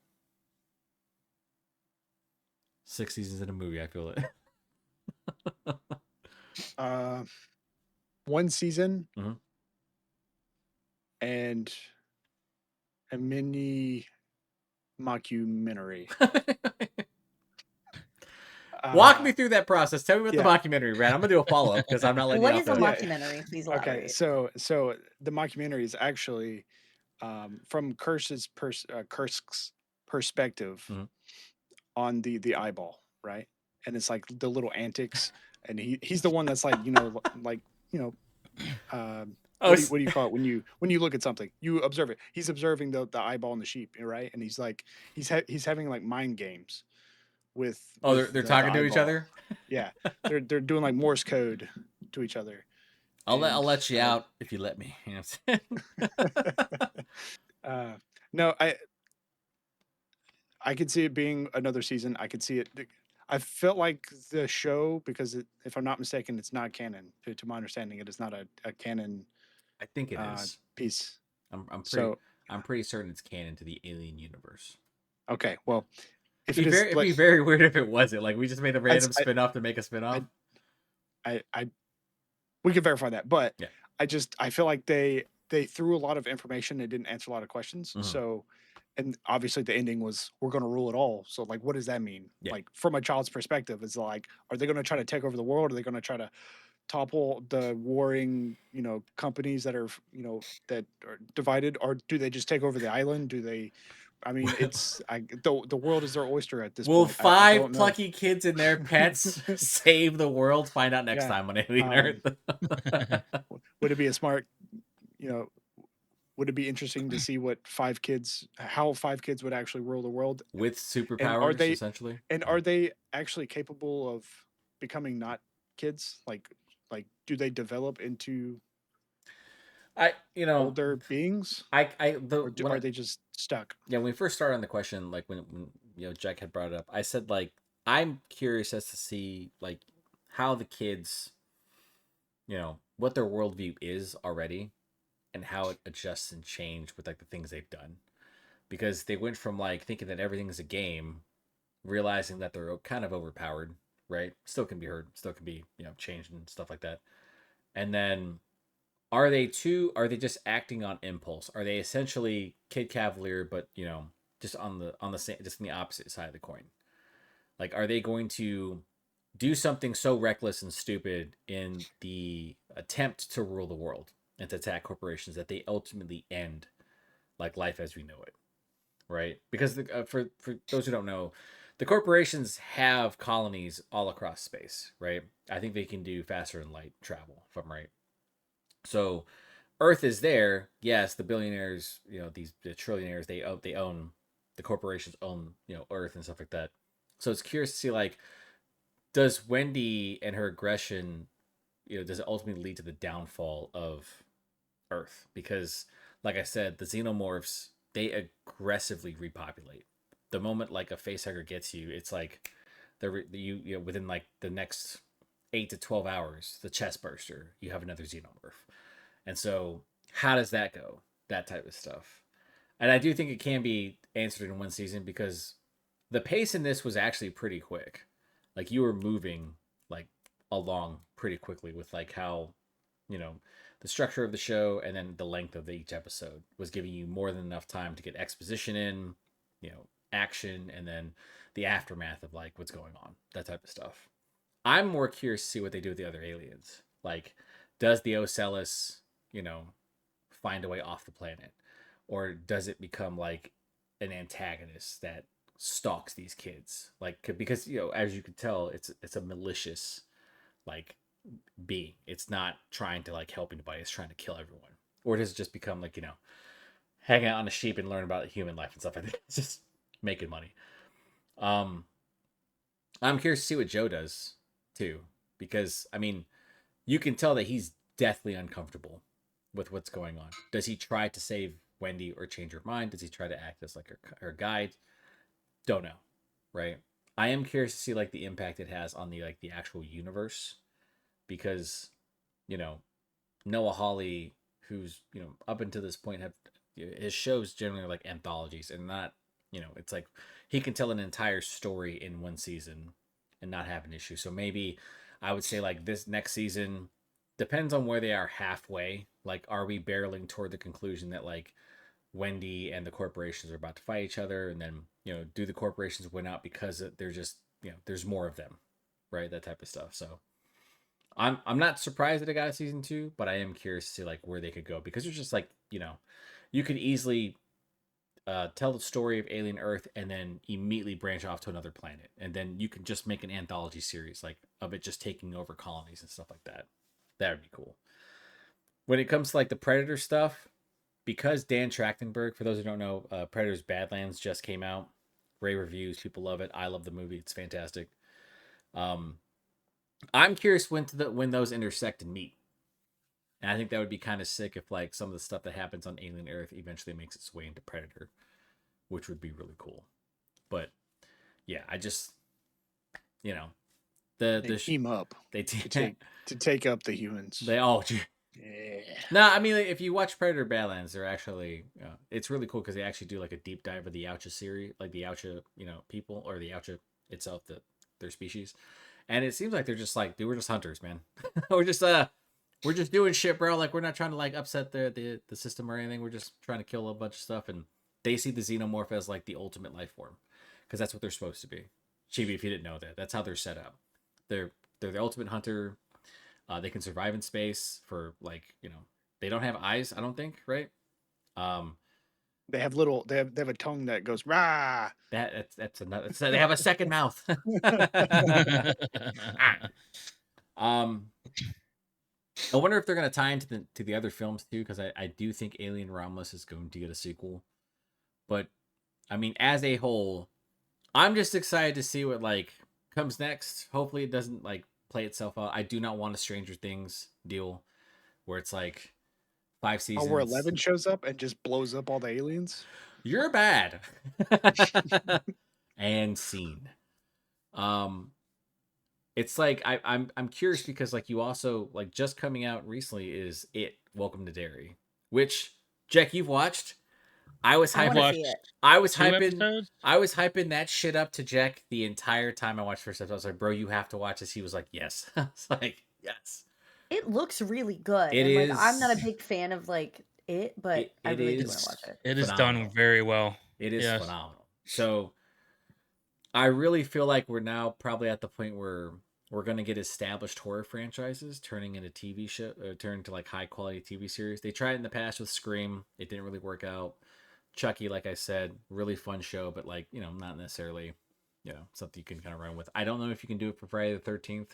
6 seasons in a movie, I feel it. One season Mhm. and a mini mockumentary. Walk me through that process. Tell me about yeah. the mockumentary, Brad. I'm gonna do a follow up because I'm not letting What you is off a the hook. mockumentary? Please Okay, elaborate. so the mockumentary is actually from Kirsch's perspective Mhm. on the eyeball, right? And it's like the little antics, and he's the one that's like Oh, what do you call it when you look at something, you observe it. He's observing the eyeball and the sheep, right? And he's like he's having like mind games with they're the talking to each eyeball. other. Yeah, they're doing like Morse code to each other. I'll And, let you out if you let me. You know what I'm saying? no, I could see it being another season. I could see it. I felt like the show, because if I'm not mistaken, it's not canon. To my understanding, it is not a canon I think it is. piece. I'm pretty certain it's canon to the Alien universe. Okay, well, if It'd it is, be very weird if it wasn't. Like, we just made a random I- spin off to make a spin off. we can verify that, but Yeah. I feel like they threw a lot of information and didn't answer a lot of questions. Mhm. So, and obviously the ending was, we're going to rule it all. So like, what does that mean? Yeah. Like, from a child's perspective, it's like, are they going to try to take over the world? Are they going to try to topple the warring, companies that are, that are divided, or do they just take over the island? Do they, I mean, it's the world is their oyster at this Will point. I 5 don't know. plucky kids and their pets save the world? Find out next Yeah. time on Alien Earth. Would it be a smart, would it be interesting to see how 5 kids would actually rule the world? With superpowers, essentially. And are they actually capable of becoming not kids? Like do they develop into I you know older beings, I the or when are they just stuck? yeah, when we first started on the question, like when Jack had brought it up, I said like I'm curious as to see like how the kids, what their worldview is already, and how it adjusts and change with like the things they've done, because they went from like thinking that everything is a game, realizing that they're kind of overpowered, right? Still can be hurt, still can be changed and stuff like that, and then are they just acting on impulse? Are they essentially Kid Cavalier, but just on the same, just on the opposite side of the coin? Like, are they going to do something so reckless and stupid in the attempt to rule the world and to attack corporations that they ultimately end like life as we know it, right? Because for those who don't know, the corporations have colonies all across space, right? I think they can do faster than light travel, if I'm right. So Earth is there. Yes, the billionaires, the trillionaires, they own the corporations own Earth and stuff like that. So it's curious to see like, does Wendy and her aggression, does it ultimately lead to the downfall of Earth? Because like I said, the xenomorphs, they aggressively repopulate. The moment like a facehugger gets you, it's like within like the next 8 to 12 hours, the chest burster, you have another xenomorph. And so, how does that go? That type of stuff. And I do think it can be answered in one season because the pace in this was actually pretty quick. Like you were moving like along pretty quickly with like how, you know, the structure of the show and then the length of each episode was giving you more than enough time to get exposition in, action, and then the aftermath of like what's going on, that type of stuff. I'm more curious to see what they do with the other aliens. Like, does the Ocellus, find a way off the planet, or does it become like an antagonist that stalks these kids? Like, because as you could tell, it's a malicious like being. It's not trying to like help anybody. It's trying to kill everyone. Or does it just become like hang out on a sheep and learn about human life and stuff? I think it's just making money. Um, I'm curious to see what Joe does too, because I mean, you can tell that he's deathly uncomfortable with what's going on. Does he try to save Wendy or change her mind? Does he try to act as like her guide? Don't know, right? I am curious to see like the impact it has on the actual universe, because you know Noah Hawley, who's up until this point have his shows generally are like anthologies and not it's like he can tell an entire story in one season and not have an issue. So maybe I would say like this next season depends on where they are halfway. Like, are we barreling toward the conclusion that like Wendy and the corporations are about to fight each other, and then do the corporations win out because they're just there's more of them, right? That type of stuff. So I'm not surprised that it got a season 2, but I am curious to see like where they could go, because there's just like you could easily tell the story of Alien Earth and then immediately branch off to another planet, and then you can just make an anthology series like of it just taking over colonies and stuff like that. That would be cool. When it comes to like the Predator stuff, because Dan Trachtenberg, for those who don't know, Predator's Badlands just came out. Rave reviews, people love it. I love the movie; it's fantastic. Um, I'm curious when those intersect and meet. And I think that would be kind of sick if like some of the stuff that happens on Alien Earth eventually makes its way into Predator, which would be really cool. But yeah, I just They the team up they to take up the humans. they all Yeah. no, I mean like, if you watch Predator Badlands, they're actually it's really cool because they actually do like a deep dive of the Yautja series, like the Yautja people, or the Yautja itself, their species, and it seems like they're just like, dude, we're just hunters, man. We're just doing shit, bro. Like, we're not trying to like upset the system or anything. We're just trying to kill a bunch of stuff. And they see the xenomorph as like the ultimate life form, because that's what they're supposed to be. Chibi, if you didn't know that, that's how they're set up. They're the ultimate hunter. They can survive in space for like they don't have eyes, I don't think, right? Um, They have they have a tongue that goes rah. that's another. They have a second mouth. um, I wonder if they're gonna tie into the other films too, because I do think Alien Romulus is going to get a sequel. But I mean, as a whole, I'm just excited to see what like comes next. Hopefully, it doesn't like play itself out. I do not want a Stranger Things deal where it's like 5 Oh, where seasons. 11 shows up and just blows up all the aliens? You're bad. And scene. It's like I'm curious because like you also like just coming out recently is Welcome to Derry, which Jack you've watched. I was I I've want to hyping. see watched it. I was 2 hyping. episodes. I was hyping that shit up to Jack the entire time I watched first episode. I was like, bro, you have to watch this. He was like, yes. I was like, yes. It looks really good, It and like I'm not a is. big fan of like it, but I It really do want to is watch it. It is done phenomenal. very well. It is Yes. phenomenal. So I really feel like we're now probably at the point where we're going to get established horror franchises turning into TV show, turn to like high quality TV series. They tried it in the past with Scream. It didn't really work out. Chucky, like I said, really fun show, but like, you know, not necessarily, you know, something you can kind of run with. I don't know if you can do it for Friday the 13th.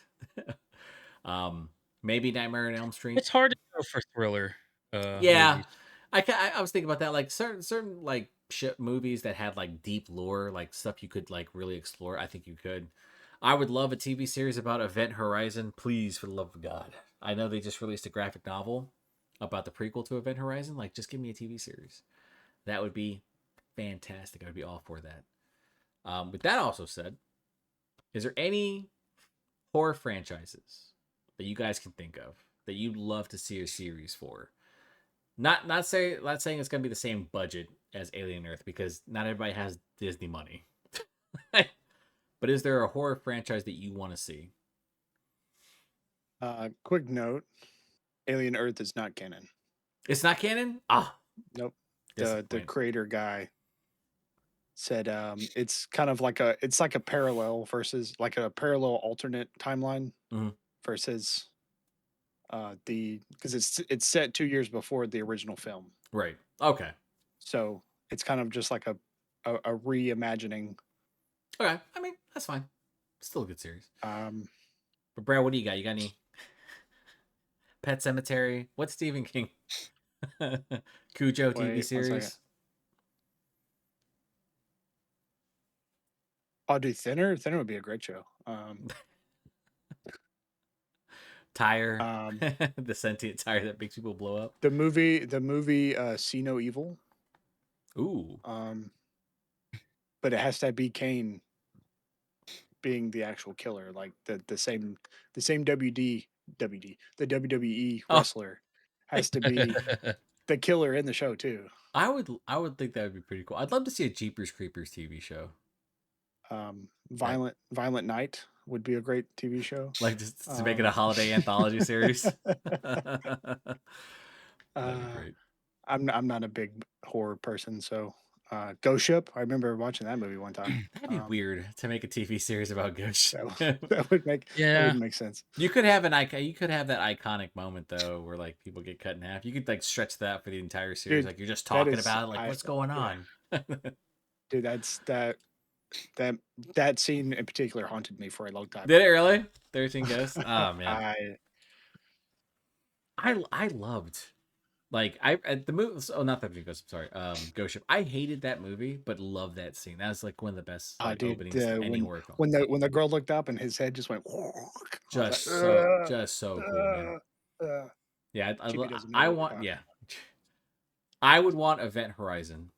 Maybe Nightmare on Elm Street. It's hard to go for thriller Yeah. movies. I was thinking about that, like certain like movies that had like deep lore, like stuff you could like really explore. I think you could. I would love a TV series about Event Horizon, please, for the love of God. I know they just released a graphic novel about the prequel to Event Horizon. Like, just give me a TV series. That would be fantastic. I would be all for that. With that also said, is there any horror franchises that you guys can think of that you'd love to see a series for? Not saying it's gonna be the same budget as Alien Earth because not everybody has Disney money. But is there a horror franchise that you want to see? Quick note: Alien Earth is not canon. It's not canon? Ah, Nope. The disappointing. creator guy said it's kind of like a parallel versus like a parallel alternate timeline Mhm. versus because it's set 2 years before the original film, Right. Okay. so it's kind of just like a reimagining. Okay. I mean, that's fine. Still a good series. Um, But Brad, what do you got? You got any Pet Cemetery? What's Stephen King? Cujo Wait, one TV second. series? I'll do Thinner. Thinner would be a great show. Tire. The sentient tire that makes people blow up. The movie See No Evil. Ooh. But it has to be Kane being the actual killer, like the same the WWE Oh. wrestler has to be the killer in the show too. I would think that would be pretty cool. I'd love to see a Jeepers Creepers TV show. Violent Night would be a great TV show. Like just to make it a holiday anthology series. That'd be great. I'm not a big horror person, so Ghost Ship. I remember watching that movie one time. That'd be weird to make a TV series about Ghost Ship. That would make that would make sense. You could have you could have that iconic moment though, where like people get cut in half. You could like stretch that for the entire series. Dude, like you're just talking is- about it, like what's going on. Dude, that scene in particular haunted me for a long time. Did it really? 13 Ghosts. Oh man, I loved. Like at the movie, oh not 13 Ghosts. I'm sorry, Ghost Ship. I hated that movie, but loved that scene. That was like one of the best openings to any horror film. when the girl looked up and his head just went, Just so cool, man. Yeah, I want. Yeah, I would want Event Horizon.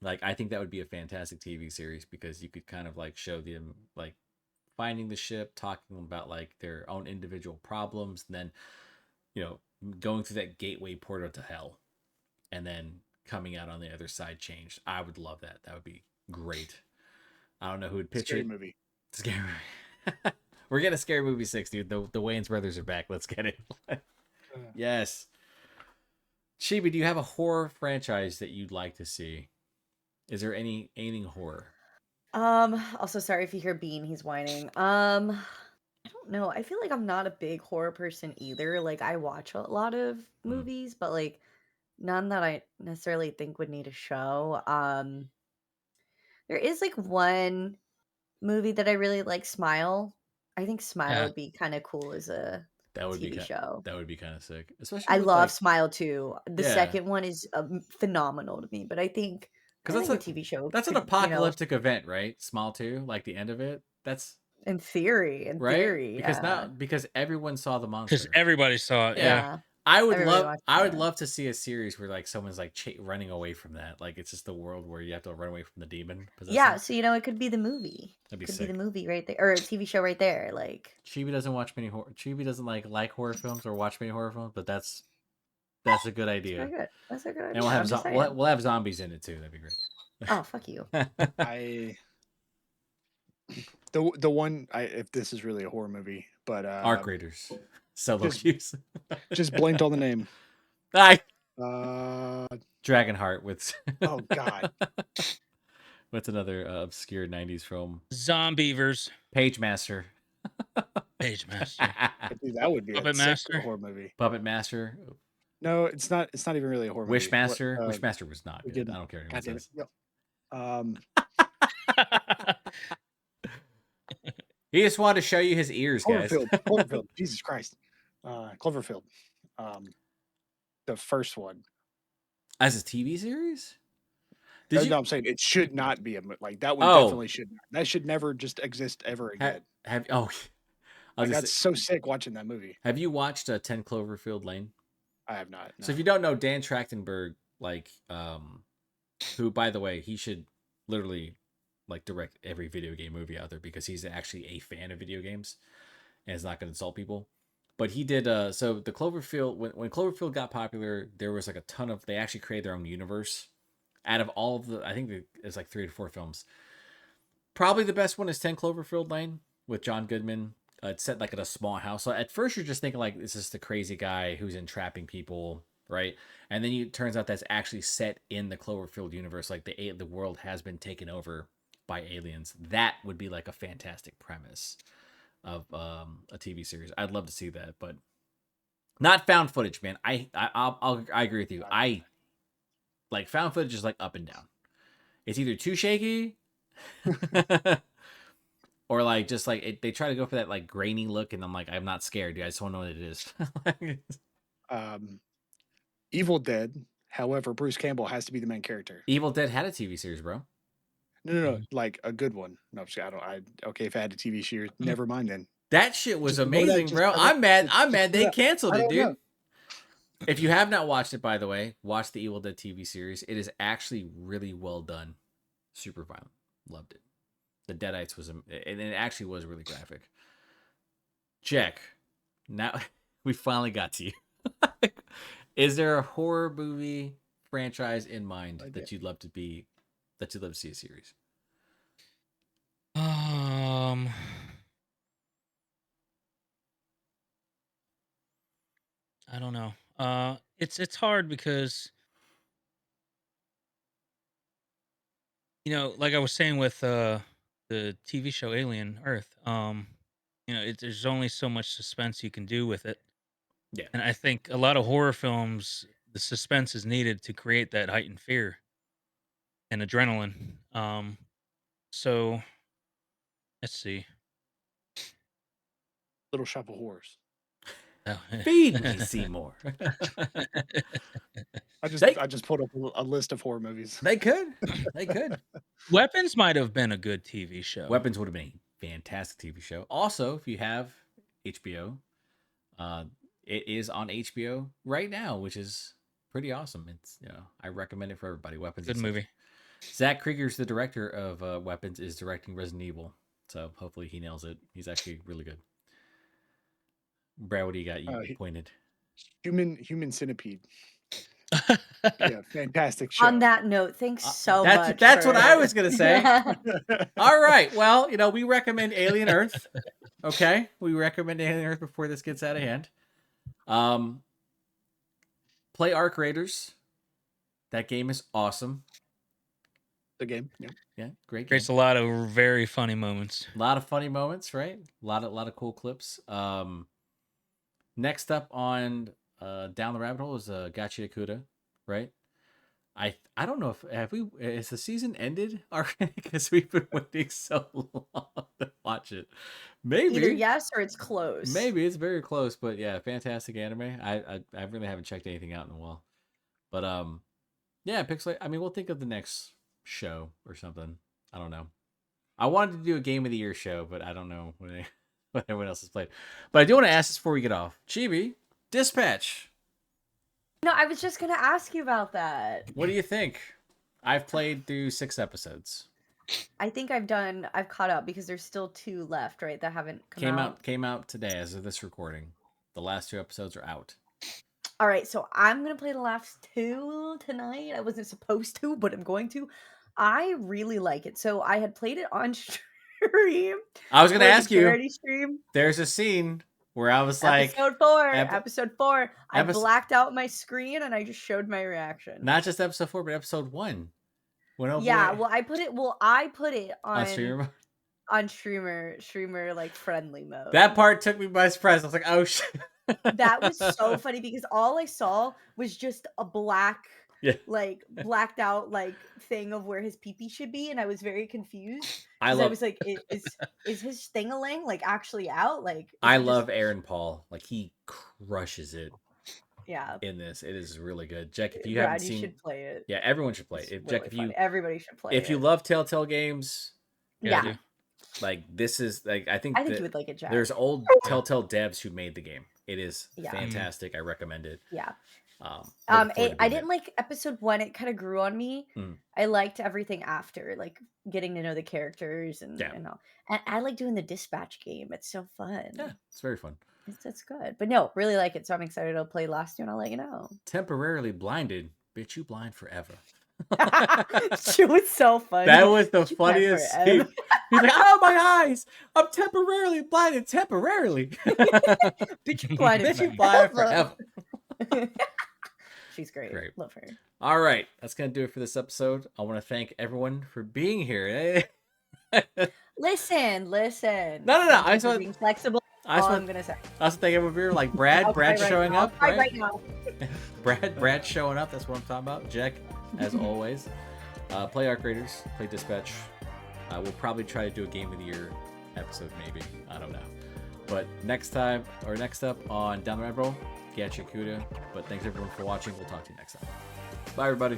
Like, I think that would be a fantastic TV series because you could kind of like show them like finding the ship, talking about like their own individual problems, and then, you know, going through that gateway portal to hell and then coming out on the other side changed. I would love that. That would be great. I don't know who would pitch Scary it. movie. Scary movie. We're getting a Scary Movie 6, dude. The Wayans brothers are back. Let's get it. Yes. Chibi, do you have a horror franchise that you'd like to see? Is there anything horror? Also sorry if you hear Bean, he's whining. I don't know. I feel like I'm not a big horror person either. Like I watch a lot of movies, but like none that I necessarily think would need a show. There is like one movie that I really like, Smile. I think Smile Yeah. would be kind of cool as a That would TV show. That would be kind of sick. Especially I with, love like, Smile too. The Yeah. second one is phenomenal to me, but I think because a TV show. That's an could, apocalyptic event, right? Small 2, like the end of it. That's in theory, right. theory, Because yeah. now because everyone saw the monster. Because everybody saw it. Yeah. Yeah. I would Everybody love watches I would that. love to see a series where like someone's like running away from that. Like it's just the world where you have to run away from the demon possessing. Yeah, so it could be the movie. That'd be Could sick. be the movie right there, or a TV show right there. Like Chibi doesn't watch many horror. Chibi doesn't like horror films or watch many horror films, but that's a good it's idea. very good. That's a good idea. And we'll have I'm just saying. we'll have zombies in it too. That'd be great. Oh, fuck you. I the one if this is really a horror movie, but Arc Raiders, solo just- queues. just blanked on the name. Hi, Uh, Dragonheart with oh God, what's another obscure '90s film? Zombievers. Page Master. Page Master. I think that would be Puppet a sick Master? horror movie. Puppet Master. No, it's not. It's not even really a horror movie. Wishmaster. What, Wishmaster was not we good. didn't- I don't care what God anyone damn it. says. He just wanted to show you his ears, guys. Cloverfield. Jesus Christ. Cloverfield. The first one. As a TV series? No, Did you I'm saying it should not be like that one. Oh. Definitely should not. That should never just exist ever again. have oh I I was got just- so sick watching that movie. have you watched 10 Cloverfield Lane? I have not. So if you don't know Dan Trachtenberg, like who by the way, he should literally like direct every video game movie out there because he's actually a fan of video games and is not going to insult people. But he did so the Cloverfield when Cloverfield got popular, there was like a ton of they actually created their own universe out of all of the I think it's like 3 to 4 films. Probably the best one is 10 Cloverfield Lane with John Goodman. It's set like in a small house. So at first you're just thinking like this is the crazy guy who's entrapping people, right? And then it turns out that's actually set in the Cloverfield universe. Like the world has been taken over by aliens. That would be like a fantastic premise of a TV series. I'd love to see that, but not found footage, man. I agree with you. I like found footage is like up and down. It's either too shaky or like just like they try to go for that like grainy look, and I'm like, I'm not scared, dude. I just want to know what it is. Evil Dead. However, Bruce Campbell has to be the main character. Evil Dead had a TV series, bro. No, like a good one. No, okay, if I had a TV series, never mind then. That shit was Just know that amazing, just bro. doesn't- I'm mad they yeah, canceled I it, don't dude. know. If you have not watched it, by the way, watch the Evil Dead TV series. It is actually really well done. Super violent. Loved it. The Deadites was, and it actually was really graphic. Jack, now we finally got to you. Is there a horror movie franchise in mind that you'd love to see a series? I don't know. It's hard because like I was saying with the TV show Alien Earth, there's only so much suspense you can do with it. Yeah. And I think a lot of horror films, the suspense is needed to create that heightened fear and adrenaline. So let's see. Little Shop of Horrors. Feed me, Seymour. I just pulled up a list of horror movies. They could. Weapons might have been a good TV show. Weapons would have been a fantastic TV show. Also, if you have HBO, it is on HBO right now, which is pretty awesome. It's I recommend it for everybody. Weapons, Good movie. Zach Krieger's the director of Weapons, is directing Resident Evil, so hopefully he nails it. He's actually really good. Brad, what do you got? You pointed. Human Centipede. Yeah, fantastic show. On that note, thanks so much. That's what for- I was gonna say. All right. Well, we recommend Alien Earth. Okay, we recommend Alien Earth before this gets out of hand. Play Arc Raiders. That game is awesome. The game. Yeah, great game. Creates a lot of very funny moments. A lot of funny moments, right? A lot of cool clips. Next up on Down the Rabbit Hole is Gachi Yakuta, right? I don't know if has the season ended already because we've been waiting so long to watch it. Maybe Either yes or it's close. Maybe it's very close, but yeah, fantastic anime. I really haven't checked anything out in a while, but yeah, Pixelate. I mean, we'll think of the next show or something. I don't know. I wanted to do a Game of the Year show, but I don't know what everyone else has played. But I do want to ask this before we get off. Chibi, Dispatch. No, I was just gonna ask you about that. What do you think? I've played through 6 episodes. I think I've caught up because there's still 2 left, right? That haven't come Came out today as of this recording. The last 2 episodes are out. All right, so I'm gonna play the last 2 tonight. I wasn't supposed to, but I'm going to. I really like it. So I had played it on stream. I was gonna for the ask you. charity stream. There's a scene where I was like, Episode 4. I blacked out my screen and I just showed my reaction. not just episode 4, but episode 1. Yeah, well, I put it on streamer. On streamer like friendly mode. That part took me by surprise. I was like, oh shit. That was so funny because all I saw was just a black, like blacked out like thing of where his pee-pee should be, and I was very confused. I was like, is his thing-a-ling like actually out? Like, I love Aaron Paul. Like, he crushes it. Yeah. In this, it is really good. Jack, if you haven't seen, you should play it. Yeah, everyone should play it. Jack, everybody should play it. If you love Telltale games, yeah. Like, this is like I think you would like it, Jack. There's old Telltale devs who made the game. It is fantastic. I recommend it. Yeah. I didn't like episode 1. It kind of grew on me. I liked everything after, like getting to know the characters and all. And I like doing the dispatch game. It's so fun. Yeah, it's very fun. It's good. But no, really like it. So I'm excited to play last year and I'll let you know. Temporarily blinded. Bitch, you blind forever. She was so funny. That was the funniest scene. He's like, oh, my eyes. I'm temporarily blinded. Temporarily. Bitch, you blinded. Bitch, you blind forever. She's great. Love her. All right. That's going to do it for this episode. I want to thank everyone for being here. Listen. No. I just want being flexible. I'm gonna say. I was thinking over here, like Brad showing up. Right now. Brad showing up. That's what I'm talking about. Jack, as always. Play Arc Raiders. Play Dispatch. We'll probably try to do a Game of the Year episode, maybe. I don't know. But next up on Down the Rabbit Hole, Gacha Kuda. But thanks everyone for watching. We'll talk to you next time. Bye, everybody.